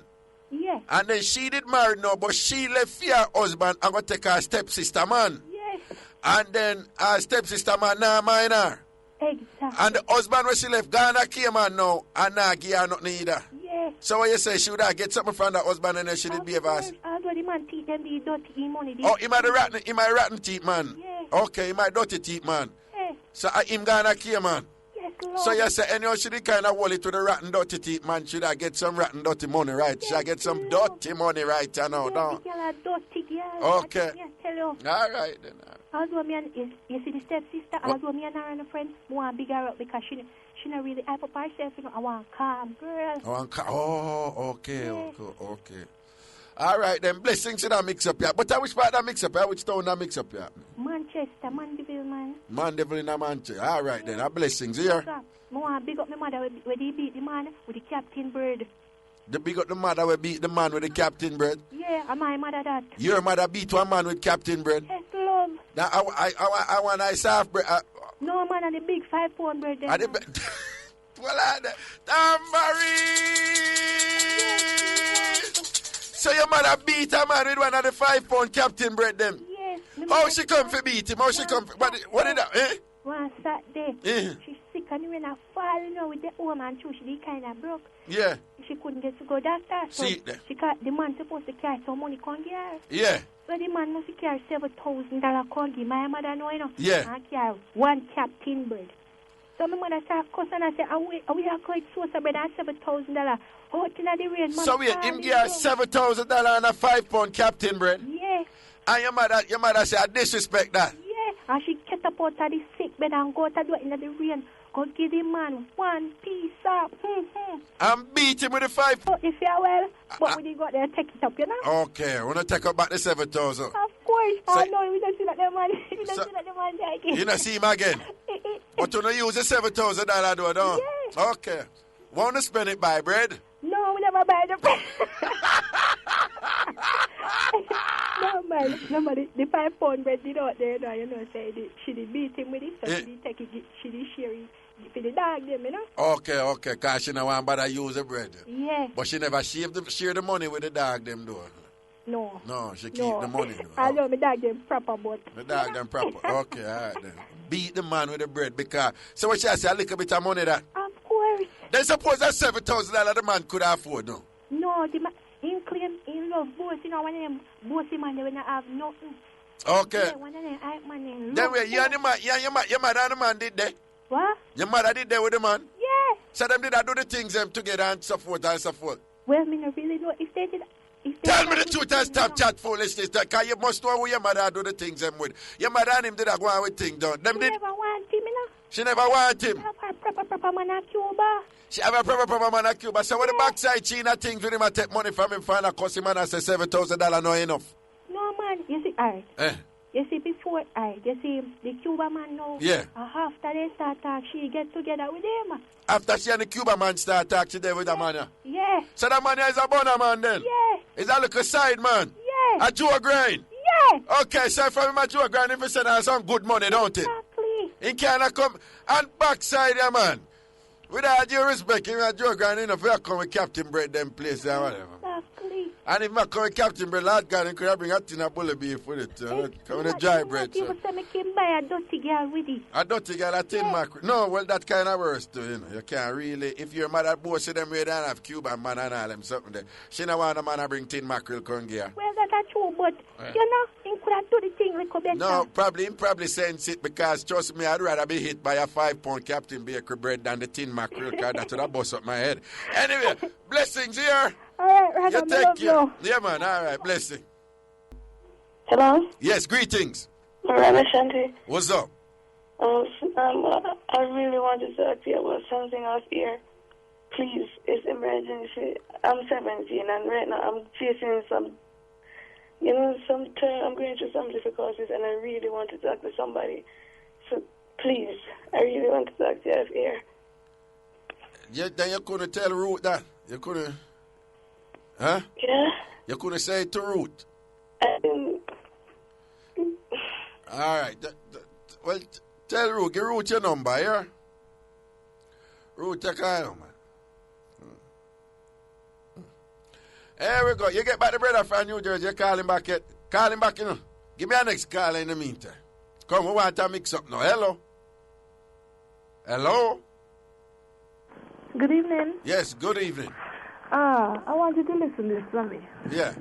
Yeah. And then she did marry now, but she left her husband and go take her stepsister man. Yes. And then her stepsister man now mine her. Exactly. And the husband when she left Ghana came on now and now give her nothing either. Yes. So what you say, she would have get something from the husband and then she did behave as? Although the man teeth them be dirty money. Oh, he might rotten teeth man. Yes. Okay, he might dirty teeth man. Yes. So him Ghana came on. Yes, Lord. So you say, anyhow, she did kind of wall it to the rotten dirty teeth man. Should I get some rotten dirty money, right? Yes, should I get some dirty money, right? You know, don't. Dirty girl. Okay. Tell you. All right, then. Although you see the stepsister, although me and her and a friend, I want to big her up because she not really hype up herself, you know. I want calm, girl. Okay. All right, then. Blessings in that mix-up, yeah. But which part of that mix-up, yeah? Which town that mix-up, yeah? Manchester, Mandeville, man. Mandeville in Manchester. All right, then. Blessings here. I want to big up my mother where they beat the man with the captain bird. They big up the mother where beat the man with the captain bread? Yeah, and my mother that. Your mother beat one man with captain bread? Yes, love. Now, I want nice half bread. No, man, and the big 5-pound bread. Well, Tambourine! So your mother beat a man with one of the 5-pound captain bread them? Yes. How she come for beat him? How she come for... What did that, eh? One Saturday, she's sick and when I fall, you know, with the home and she did kind of broke. Yeah. She couldn't get to go doctor, so the man supposed to carry some money come give her. Yeah. So the man must carry $7,000 come give my mother know, you know. Yeah. And carry one captain bread. So my mother started cussing and I said, we are going to source of bread and $7,000. Out in the rain, man. So wait, him give her $7,000 and a 5-pound captain bread? Yeah. And your mother said, I disrespect that? Yeah. And she get up out of the sick bed and go to do it in the rain. Go give the man one piece up. And beat him with the 5. But the farewell, but we didn't go there take it up, you know? Okay, we're going to take up back the 7,000. Of course. So, no, we don't see that the man. We don't see that the man there again. You don't see him again? But you don't use the $7,000 do it, don't? Yes. Okay. Want to spend it by bread? No, we never buy the bread. No, man, the 5-pound bread did out there, you know, say she did beat him with it, so she did take it, she did share it for the dog them, you know. Okay, because she don't want to use the bread. Yeah. But she never share the money with the dog them, though. No, she keep the money, though. I know my dog them proper, but... The dog them proper, okay, all right then. Beat the man with the bread because... So what she say, a little bit of money that? Of course. Then suppose that $7,000 the man could afford, no? No, the man... He claim he love both, you know, one of them both man they will not have nothing. Okay. Yeah, one of them hype man they love. Then you and the man, your mother and the man did that? What? Your mother did that with the man? Yeah. So them did that do the things them together and so forth and so forth? Well, me not really know if they did. Tell me the truth and stop chat foolishness, because you must know who your mother do the things them with. Your mother and him did that go on with things done. Them did. Never want him, you know. She never want him. She have a proper man at Cuba. She have a proper man at Cuba. So when the backside she not things with him and take money from him for a cuss him and say $7,000 not enough. No man, you see, you see before you see the Cuba man now. Yeah. After they start talk, she get together with him. After she and the Cuba man start talk, she there with the man. Yeah. So that man is a boner man then? Yeah. Is a little side man? Yeah. A Joe grind? Yeah. Okay, so from him a Joe grind, if he said that's some good money, don't it? Exactly. He can't come and backside ya man. With all due respect, him a Joe grind enough, he'll come with Captain Bread them place or whatever. Exactly. And if I come with Captain Bread, Lord God, he could bring a tin of bully beef with it. Come with a dry bread. People say me can buy a dirty girl with it. A dirty girl, a tin mackerel. No, well, that kind of worse too, you know. You can't really, if your mother both of them, you don't have Cuban man and all them something there. She don't want a man to bring tin mackerel come here. Well, that's true, but, you know, could have do the thing little better. No, probably sense it because, trust me, I'd rather be hit by a 5-pound Captain Bakery bread than the tin mackerel card that would have bust up my head. Anyway, blessings here. All right, Raga, you take care. Yeah, man, all right, blessing. Hello? Yes, greetings. Ragashanti. What's up? I really wanted to talk to you about something off here. Please, it's emergency. I'm 17 and right now I'm facing some I'm going through some difficulties and I really want to talk to somebody. So please, I really want to talk to you off here. Then you couldn't tell Ruth that? You couldn't, huh? Yeah? You couldn't say it to Ruth? All right. Well, tell Ruth, give Ruth your number, yeah? Ruth, take her number. Here we go. You get back the brother from New Jersey. You call him back yet. Call him back, you know. Give me a next call in the meantime. Come, we want to mix up now. Hello? Hello? Good evening. Yes, good evening. I want you to listen to this for me. Yeah.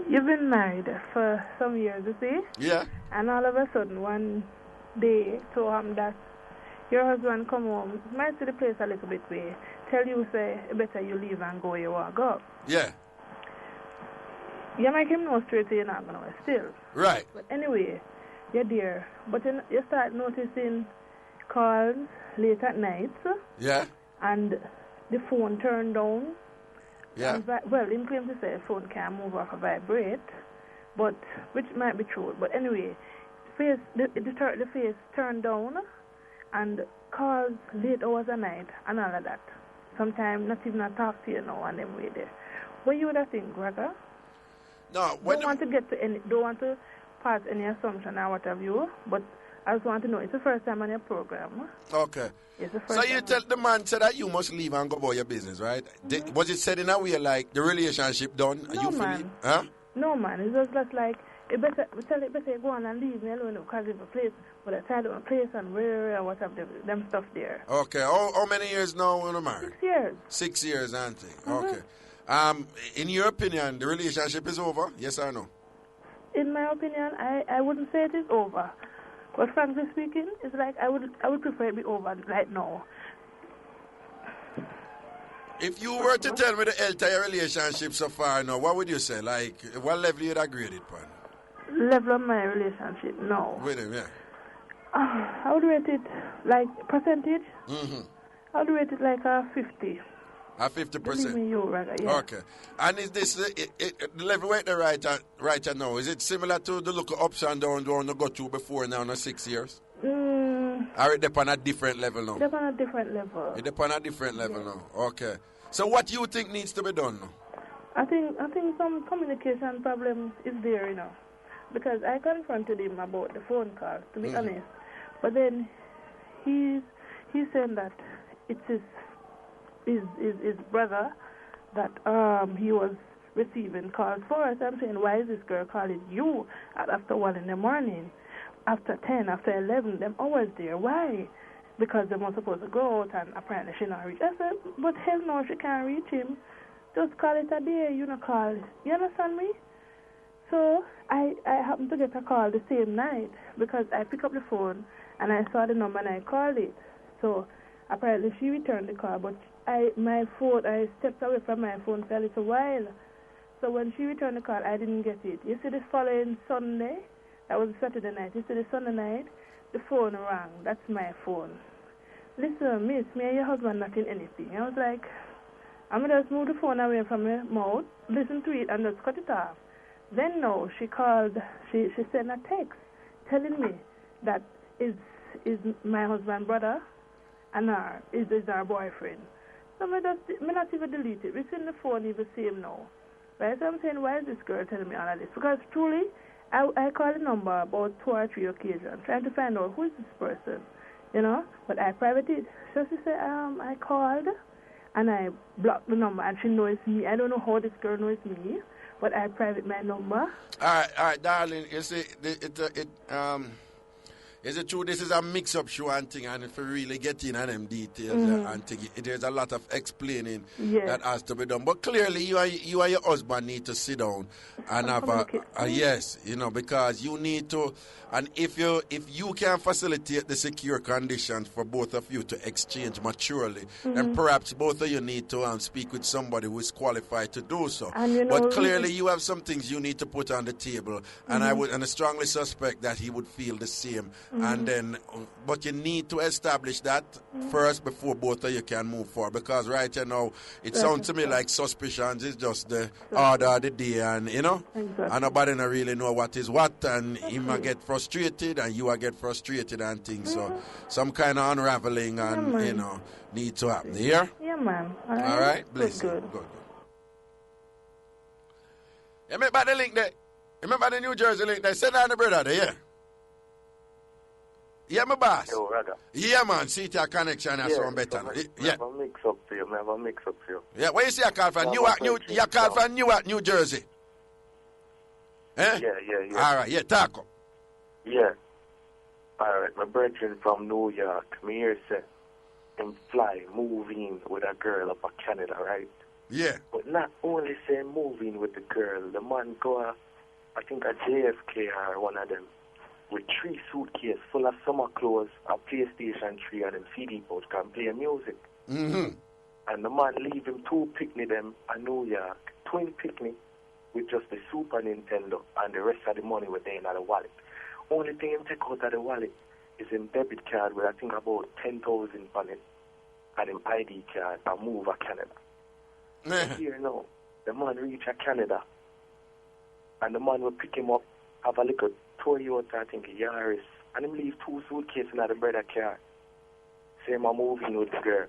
You've been married for some years, you see? Yeah. And all of a sudden, one day, told him that your husband come home, might see the place a little bit way, tell you, say, better you leave and go where you want to go. Yeah. You make him know straight you're not going to still. Right. But anyway, you're there. But you start noticing calls late at night. Yeah. And the phone turned down. Yeah. Well, him claims to say the phone can't move off or vibrate, but which might be true. But anyway, the face turned down and calls late hours at night and all of that. Sometimes not even talk to you now and them way there. What you would have think, Raga? No, don't want to pass any assumption or what have you, but I just want to know, it's the first time on your program. Okay. It's the first so you tell the man said that you must leave and go about your business, right? Mm-hmm. Was it said in a way like the relationship done? No, man. Huh? No, man. It's just like, it better go on and leave me alone because it's a place, but I tell them a place and where and what have them stuff there. Okay. How many years now when you're married? 6 years. 6 years, auntie. Mm-hmm. Okay. In your opinion, the relationship is over? Yes or no? In my opinion, I wouldn't say it is over. But frankly speaking, it's like I would prefer it be over right now. If you were to tell me the health of your relationship so far now, what would you say? Like, what level you'd agree with it, pan? Level of my relationship, no. With him, yeah. I would rate it like percentage. Mm-hmm. I would rate it like a 50. A 50%? Believe me, you, rather, yeah. Okay. And is this the level where the right now? Is it similar to the look of ups and downs you want to go through before now in 6 years? Or it depends on a different level now? It depends on a different level. It depends on a different level now. Okay. So what do you think needs to be done now? I think some communication problem is there, you know. Because I confronted him about the phone call, to be honest. But then he's saying that it's his brother that he was receiving calls for us. I'm saying, why is this girl calling you after 1 in the morning, after 10, after 11, them hours there? Why? Because they were supposed to go out and apparently she not reach. I said, but hell no, she can't reach him. Just call it a day, you know, call. You understand me? So I happened to get a call the same night because I picked up the phone and I saw the number and I called it. So apparently she returned the call, but I stepped away from my phone for a little while. So when she returned the call, I didn't get it. You see, the following Sunday, that was Saturday night. You see, the Sunday night, the phone rang. That's my phone. Listen, miss, me and your husband not in anything. I was like, I'm going to just move the phone away from your mouth, listen to it, and just cut it off. Then no, she called, she sent a text telling me that is my husband's brother and is our boyfriend. So I not even delete it. We send the phone even same now. Right? So I'm saying, why is this girl telling me all of this? Because truly, I called the number about 2 or 3 occasions, trying to find out who is this person, you know? But I privated it. So she said, I called and I blocked the number and she knows me. I don't know how this girl knows me, but I private my number. All right, darling. You see, Is it true this is a mix-up show and thing, and if you really get in on them details and thing, there's a lot of explaining that has to be done. But clearly, you and your husband need to sit down and have a yes, you know, because you need to, and if you can facilitate the secure conditions for both of you to exchange maturely, then perhaps both of you need to speak with somebody who is qualified to do so. And you know, but clearly, you have some things you need to put on the table, and I strongly suspect that he would feel the same. And then, but you need to establish that first before both of you can move forward. Because right now, it sounds to me like suspicions is just the order of the day, and you know, and nobody don't really know what is what, and he might get frustrated, and you will get frustrated and things. So, some kind of unraveling, and you know, need to happen. Here? Yeah, man. All right, bless you. Good. You remember the link there? Remember the New Jersey link there? Send down the brother there, yeah. Yeah, my boss. Yo, Raga. Yeah, man. See your connection and sound better. Yeah. Have a mix up for you. Yeah, where you see you call from? You call from Newark, New Jersey. Eh? Yeah. All right, yeah, talk up. Yeah. All right, my brethren from New York, me here say, him fly, move in with a girl up in Canada, right? Yeah. But not only say move in with the girl, the man go, I think a JFK or one of them, with 3 suitcases full of summer clothes, a PlayStation 3 and them CD pouch can play music. And the man leave him 2 picnic them in New York, twin picnic with just the Super Nintendo and the rest of the money within the wallet. Only thing him take out of the wallet is him debit card with I think about 10,000 on it and him ID card and move to Canada. Here now, the man reach Canada and the man will pick him up, have a little Toyota, I think, Yaris, and him leave 2 suitcases in the brother car. Say, I'm moving with the girl.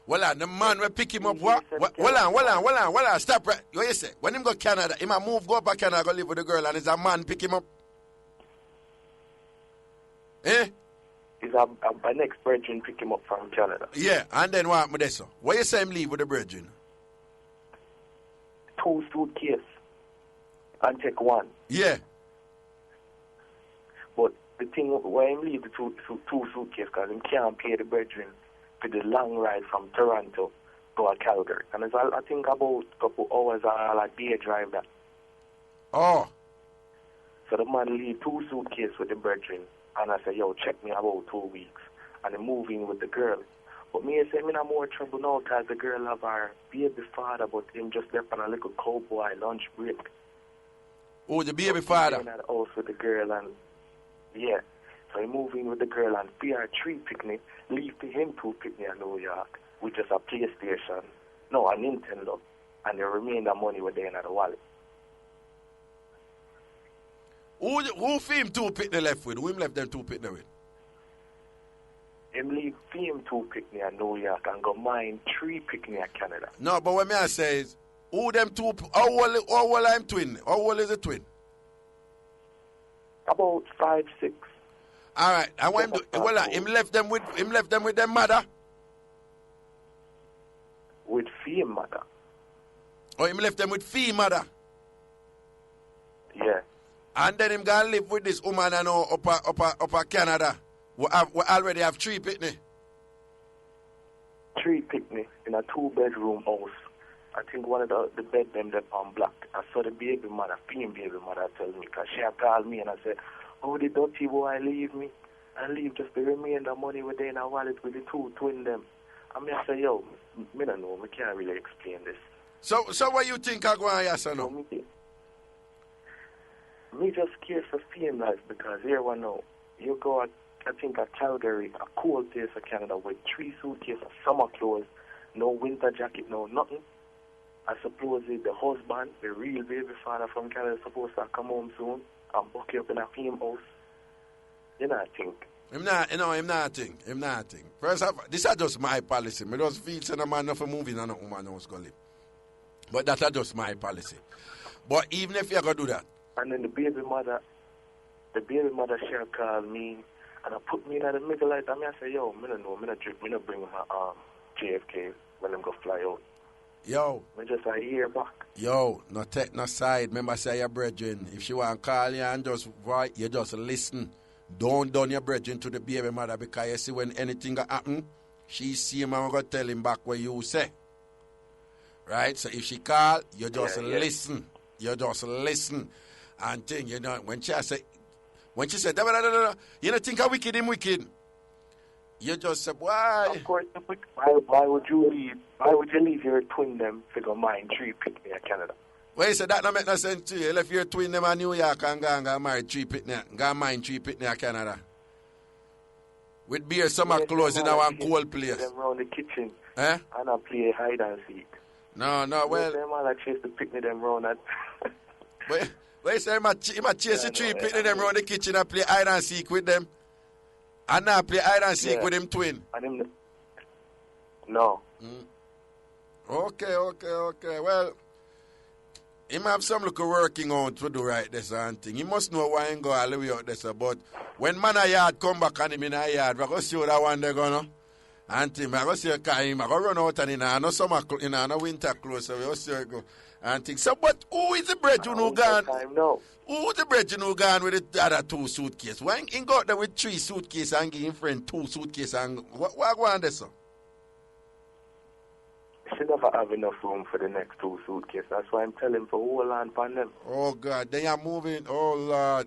Well, the man will pick him up. What? Hold on. Stop right. What you say? When him go Canada, he might move, go back Canada, go live with the girl, and is a man pick him up? Eh? Is a next brethren pick him up from Canada. Yeah, and then what happened with this? What you say him leave with the brethren? 2 suitcases. And take 1. Yeah. But the thing, why him leave the two suitcases, because him can't pay the brethren for the long ride from Toronto to Calgary. And it's I think about a couple hours or like day drive that. Oh. So the man leave 2 suitcases with the brethren. And I say, yo, check me about 2 weeks. And I'm moving with the girl. But me, I say, I'm in more trouble now because the girl have her baby father, but him just left on a little cowboy lunch break. Oh, the baby father? In that house with the girl and, yeah. So I'm moving with the girl and PR3 picnic, leave to him 2 picnic in New York, with just a PlayStation, no, a Nintendo, and the remainder money were there in the wallet. Who for him 2 picnic left with? Who him left them 2 picnic with? Him leave for him 2 picnic in New York and go mine 3 picnic in Canada. No, but what me I say is, who them 2, how old I'm twin? How old is the twin? About 5, 6. All right, I want him to, well, him left them with their mother? With fee mother. Oh, him left them with fee mother? Yeah. And then him gonna live with this woman I know up Canada. We already have 3 picnic. 3 picnic in a 2-bedroom house. I think one of the bed them on black. I saw the baby mother, baby mother tell me, because she had called me and I said, oh, the dirty boy leave me and leave just the remainder money within a wallet with the 2 twin them. And I say, yo, me don't know, me can't really explain this. So what you think I go on yes or no? Me just scared for fame life because here we know, you go I think at Calgary, a cold place of Canada with 3 suitcases of summer clothes, no winter jacket, no nothing. I suppose the husband, the real baby father from Canada, is supposed to come home soon and buck you up in a fame house. You know, I think. Him not think. First off, this is just my policy. I just feel that a man not for moving and a woman house go live. But that's just my policy. But even if you're going to do that. And then the baby mother she called me and I put me in the middle light and I say, yo, I don't know, I don't bring my JFK when I'm going to fly out. Yo. I just a year back. Yo, no take no side. Remember say your brethren, if she want to call you and just write, you just listen. don't done your brethren to the baby mother, because you see when anything happen, she see him and go tell him back what you say. Right? So if she call, you just listen. You just listen. And think, you know, when she said, da, da, da, da, you don't think I'm wicked, him wicked. You just say, why? Of course, why would you leave your twin them to go mine 3 pick me in Canada? Well, you said that don't make no sense to you. You left your twin them in New York and go marry 3 pitney, go mine 3 pitney in Canada. With beer summer clothes in our cold place. Them around the kitchen. Eh? And I play hide and seek. No, well. Them all chase the picnic them round that. Well, you say he chase the 3 pitney them round the kitchen and play hide and seek with them. And now play hide and seek with him twin. And him, no. Okay. Well, he have some look working on to do right this and thing. He must know why he go all the way out this. But when man a yard come back and him in a yard, we're going to see what that one they're going to. And him, I'm going to see him, I'm going to run out and in a summer, in a winter clothes, so we'll see go. And think, so, but who is the bread you know gone? Who is the bread you know gone with the other 2 suitcases? Why he got there with 3 suitcases and give him friend 2 suitcases and what go on there, sir? She never have enough room for the next 2 suitcases. That's why I'm telling for hold on upon them. Oh, God. They are moving. Oh, Lord.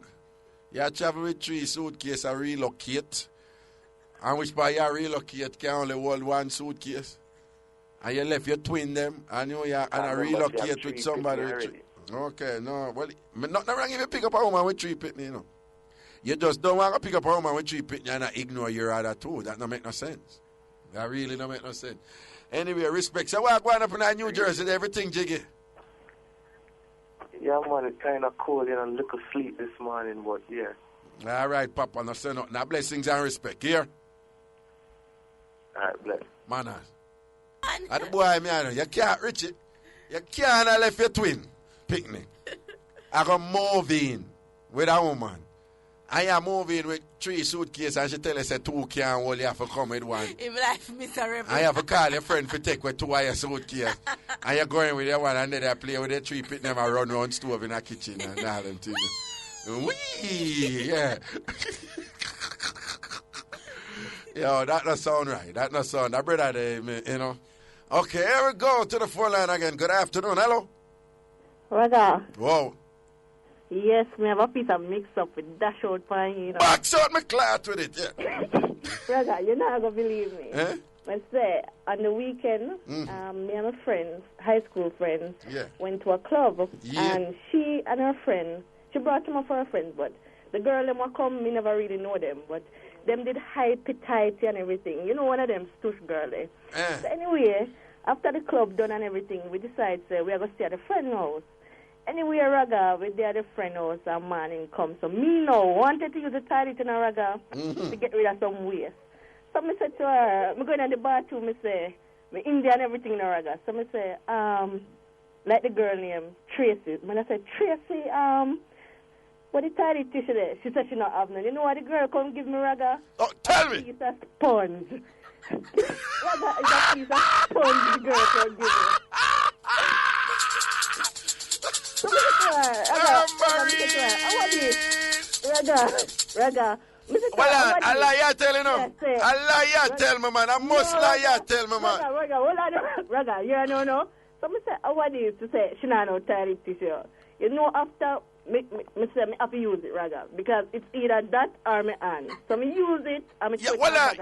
You travel with 3 suitcases and relocate. And which by you relocate can only hold 1 suitcase. And you left your twin them and you and relocate with somebody. Okay, no. Well, not wrong if you pick up a woman with 3 pitney, you know. You just don't want to pick up a woman with 3 pitney and not ignore your other 2. That don't make no sense. That really don't make no sense. Anyway, respect. So what going up in New Jersey? Everything jiggy? Yeah, man, it's kind of cold, you know, little sleep this morning, but yeah. All right, Papa, no say nothing. Now blessings and respect. Here? All right, bless. Manners. And the boy, man, you can't reach it. You can't left your twin picnic. I go move in with a woman. I am moving with 3 suitcases and she tell us that 2 can't hold, you have to come with 1. In life, miserable. I have to call your friend to take with 2 of your suitcases. And you're going with your 1 and then they play with the 3 pit them and run around stove in the kitchen and all them things. Wee! Yeah. Yo, that not sound right. That not sound. That brother there, you know. Okay, here we go to the phone line again. Good afternoon. Hello. Raga. Whoa. Yes, me have a piece of mix-up with dash out pine, you know. Box out my clout with it, yeah. Raga, you're not going to believe me. Eh? I say, on the weekend, me and my friends, high school friends, went to a club. Yeah. And she and her friend, she brought them up for her friends, but the girl them were come, me never really know them, but them did hype-tighty and everything. You know, one of them stush girl, eh? So anyway, after the club done and everything, we decided we are going to stay at a friend's house. Anyway, Raga, we there at the friend house and morning come. So me now wanted to use the toilet in a Raga to get rid of some waste. So I said to her, I'm going to the bathroom, I say, me India and everything in a Raga. So I say, like the girl name, Tracy. When I said, Tracy, what the toilet tissue there? She said she not have none. You know what the girl come give me, Raga? Oh, tell me. A piece of sponge. Raga is a piece of sponge the girl come give me. Raga. Well, I lie, you telling him. I lie, you tell me, man. I must lie, you tell me, man. Raga, you know. So I say, I want you to say, she not no toilet tissue. You know, after, me say, me have to use it, Raga, because it's either that or me hand. So me use it, and me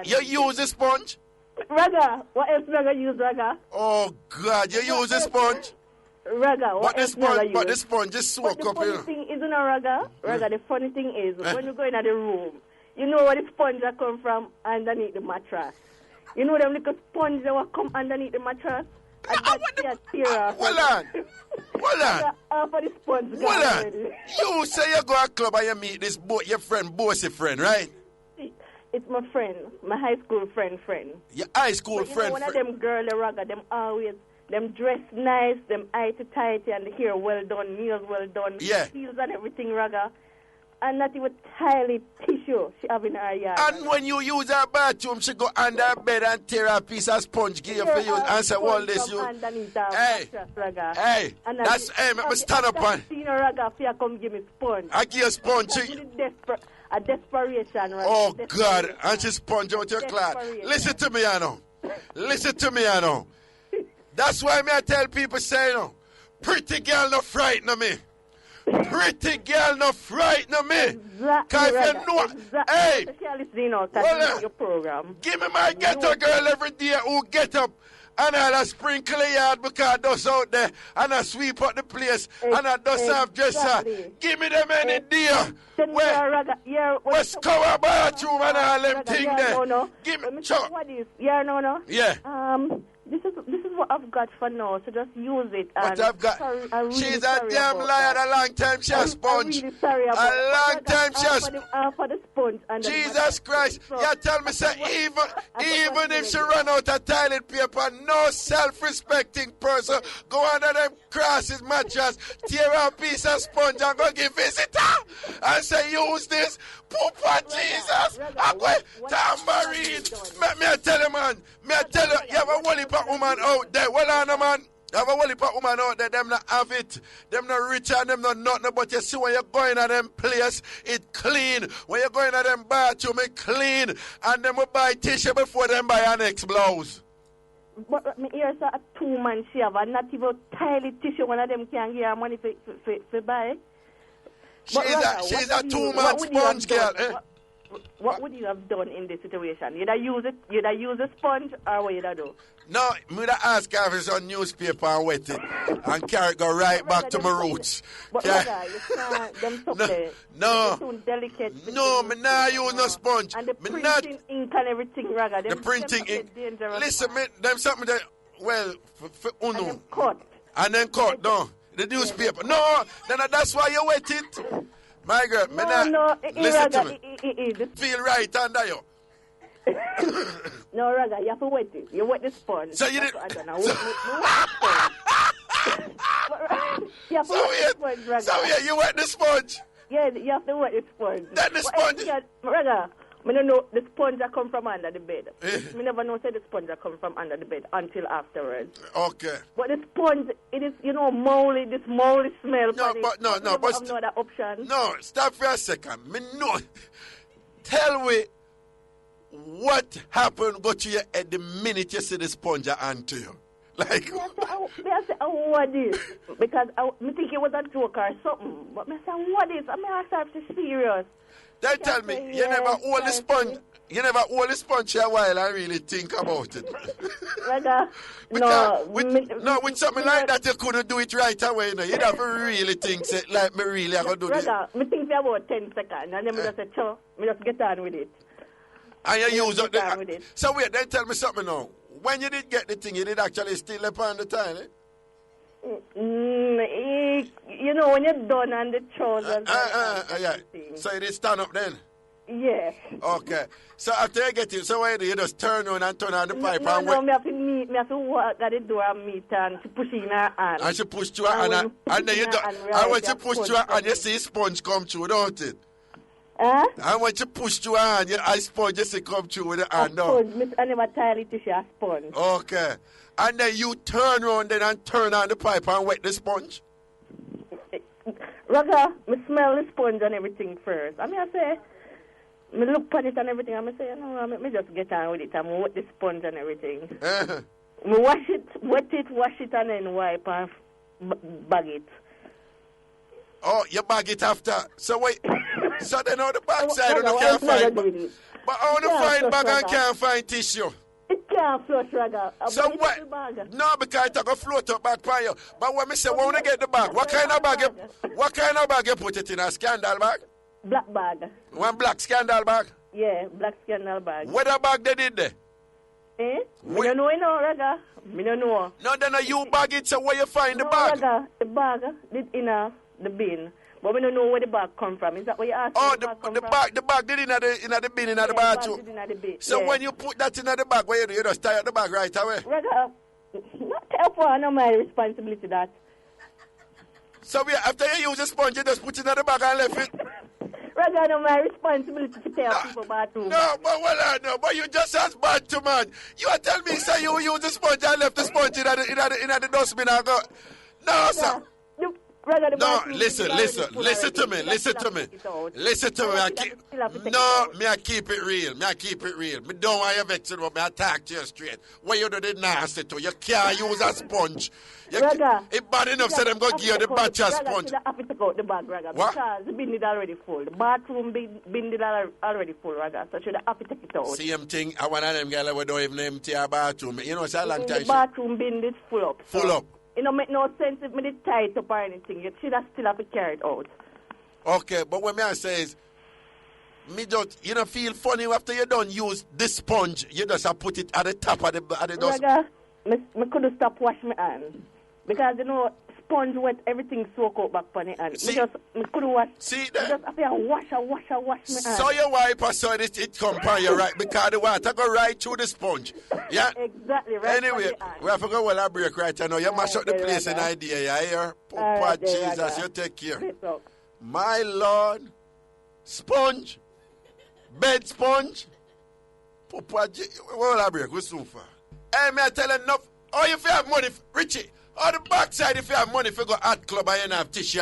you use the sponge? Raga, what else Raga use, Raga? Oh, God, you use the sponge? Raga, what else Raga use? But the sponge just soak up, the funny thing is, Raga, the funny thing is, when you go in the room, you know where the sponge that come from underneath the mattress. You know them little sponge that will come underneath the mattress? And that's tear off. Hold on. For the sponge. Hold on. You say you go to a club and you meet this your friend, bossy friend, right? It's my friend, my high school friend. Your high school friend? One of them girl, Raga, them always, them dress nice, them eye to tighty and the hair well done, nails well done, heels and everything, Raga. And not even tiny tissue she have in her yard. And when you use her bathroom, she go under her bed and tear a piece of sponge give you for you and say, well, this you. Hey, that's, hey, let me stand up on. Raga, come give me sponge. I give you sponge. a desperation. Right? Oh, God. And she sponge out your cloth. Listen to me, I know. Listen to me, I know. That's why I tell people, say, you know, pretty girl no frighten me. Pretty girl no frighten me. Exactly. If you know, hey, your program. Give me my ghetto girl every day who get up and I'll sprinkle the yard because those out there and I sweep up the place and I dust off dresser. Give me them any day. Where's cover bathroom and all them things there. Give me what is? Yeah. Yeah. This is what I've got for now, so just use it. What I've got? She's a damn liar. A long time she a sponge. I'm really sorry about a long time she a sponge. For the sponge. And Jesus Christ. You tell me, say, even if she run out of toilet paper, no self-respecting person go under them crosses mattress, tear out a piece of sponge and go give visitor and say, use this. Poop on Jesus. I'm going tambourine. Me I tell you, man. Me I tell you, you have a whole heap of woman out there. Well, on, man. You have a whole heap of woman out there. Them not have it. Them not rich and them not nothing. But you see when you're going to them place, it clean. When you're going to them bathroom, it clean. And them will buy tissue before them buy an next blouse. But me hear a 2-man shave and not even tiny tissue. One of them can get money for buy. She's a 2-man sponge girl. What would you have done in this situation? You'd have used a sponge or what you'd have do? No, I'm going to ask her if it's on newspaper and wet it and carry it go right back to my roots. But Raga, you can't, them no, too delicate. No, me not use no sponge. And the printing ink and everything, Raga. The printing ink. Listen, me, them something that, well, for uno. And then cut. And then cut, no. The newspaper. No, then that's why you wet it. My girl, listen to me. Feel right under you. No, Raga, you have to wet it. You wet the sponge. So you did. I don't know. You wet the sponge. Yeah, you have to wet the sponge. Then the sponge. Raga, I don't know the sponge that come from under the bed. I never know say the sponge that come from under the bed until afterwards. Okay. But the sponge, it is, moldy, this moldy smell. No, but no, but have no other option. No, stop for a second. Me no. Tell me what happened go to your head the minute you see the sponge onto you. Like. I say, what is? Because I think it was a joke or something. But I say, what is? I mean, I say, it's serious. They tell me you never hold the sponge. You never hold the sponge a while and really think about it. With something like that, you couldn't do it right away. You know? You'd have to really think, say, like me really have to do this. I think for about 10 seconds, and then I just say, sure, I just get on with it. And you use it. So wait, then tell me something now. When you did get the thing, you did actually steal upon the time, eh? When you're done on the trousers. Yeah. So you did stand up then? Yeah. Okay. So after you get it, so what do you just turn on and turn on the pipe? No, me have to walk at the door and meet and she push in her hand. And she pushed you and then you don't. And when she pushed you and you see sponge come through, don't it? And when she pushed you on, I sponge you see come through with the hand down. I never tile it to she a sponge. Okay. And then you turn around then and turn on the pipe and wet the sponge? Raga, me smell the sponge and everything first. I mean, I say, me look on it and everything. I say, no, me just get on with it. I'm wet the sponge and everything. Me wash it, wash it, and then wipe and bag it. Oh, you bag it after. So wait. So then on the back side you can't find bag. But I want to find bag and can't find tissue. It can't flush, Raga. So what? No, because it can float up back by you. But when me say, when we get the bag, what kind of bag you put it in? A scandal bag? Black bag. One black scandal bag? Yeah, black scandal bag. What the bag they did there? Me don't know, Raga. Me don't know. No, then you bag it, so where you find the bag? Raga, the bag did in the bin. But we don't know where the bag come from. Is that what you asked? Oh, the bag did in the bin in the bathroom. So when you put that in the bag, what you do? You just tie up the bag right away. Raga, not help one, not my responsibility that. So after you use the sponge, you just put it in the bag and left it. Raga, not my responsibility to tell people bathroom. No, but you just as bad to man. You are telling me, say you use the sponge and left the sponge in the dustbin and go. No, sir. No, listen to me. I keep it real. Me don't want you vexed about me. I talk to you straight. What you do the nasty to? You can't use a sponge. It's bad enough, so them go give you the batch of sponge. I have to take out the bag, Raga, what? Because the bin is already full. The bathroom bin is already full, Raga, so should I have to take it out. Same thing, one of them guys who don't even empty a bathroom. You know, it's a long time. The bathroom bin is full up. Full up. It don't make no sense if me tie it up or anything. You should have still have to carry it out. Okay, but what I say is, me just, you know, feel funny after you don't use this sponge. You just have put it at the top of the dust. Raga, me couldn't stop wash my hands. Because, you know, sponge wet, everything soak out back on the hand. Me couldn't wash. See that? I just have to wash my hands. So you wipe so it come by you right, because the water go right through the sponge. Yeah? Exactly, right. Anyway, we have to go well a break right now. You mash up the place in idea, you hear? Papa Jesus, you take care. My Lord, sponge, bed sponge. Papa Jesus, well a break, we so far. Hey, me I tell you enough. Oh, if you have money, Richie. On the backside, if you have money, if you go art club and you don't have tissue,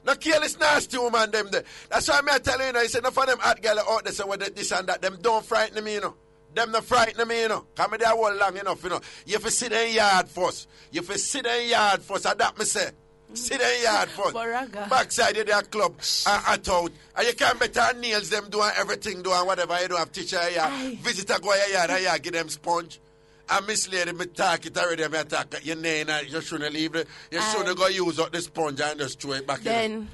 no careless nasty woman them there. That's why I tell you, I say, enough of them art girls out there say, well, this and that, them don't frighten me, you know. Them not frighten me, you know. Come there all long enough, you know. You have to sit in yard first. And that me say. Sit in yard first. Backside of their club, at out. And you can't better nails them doing everything, doing whatever, you don't have tissue, visitor go your yard, give them sponge. And Miss Lady, me talk it already, me talk it. You shouldn't leave it. You shouldn't go use up the sponge and just throw it back in.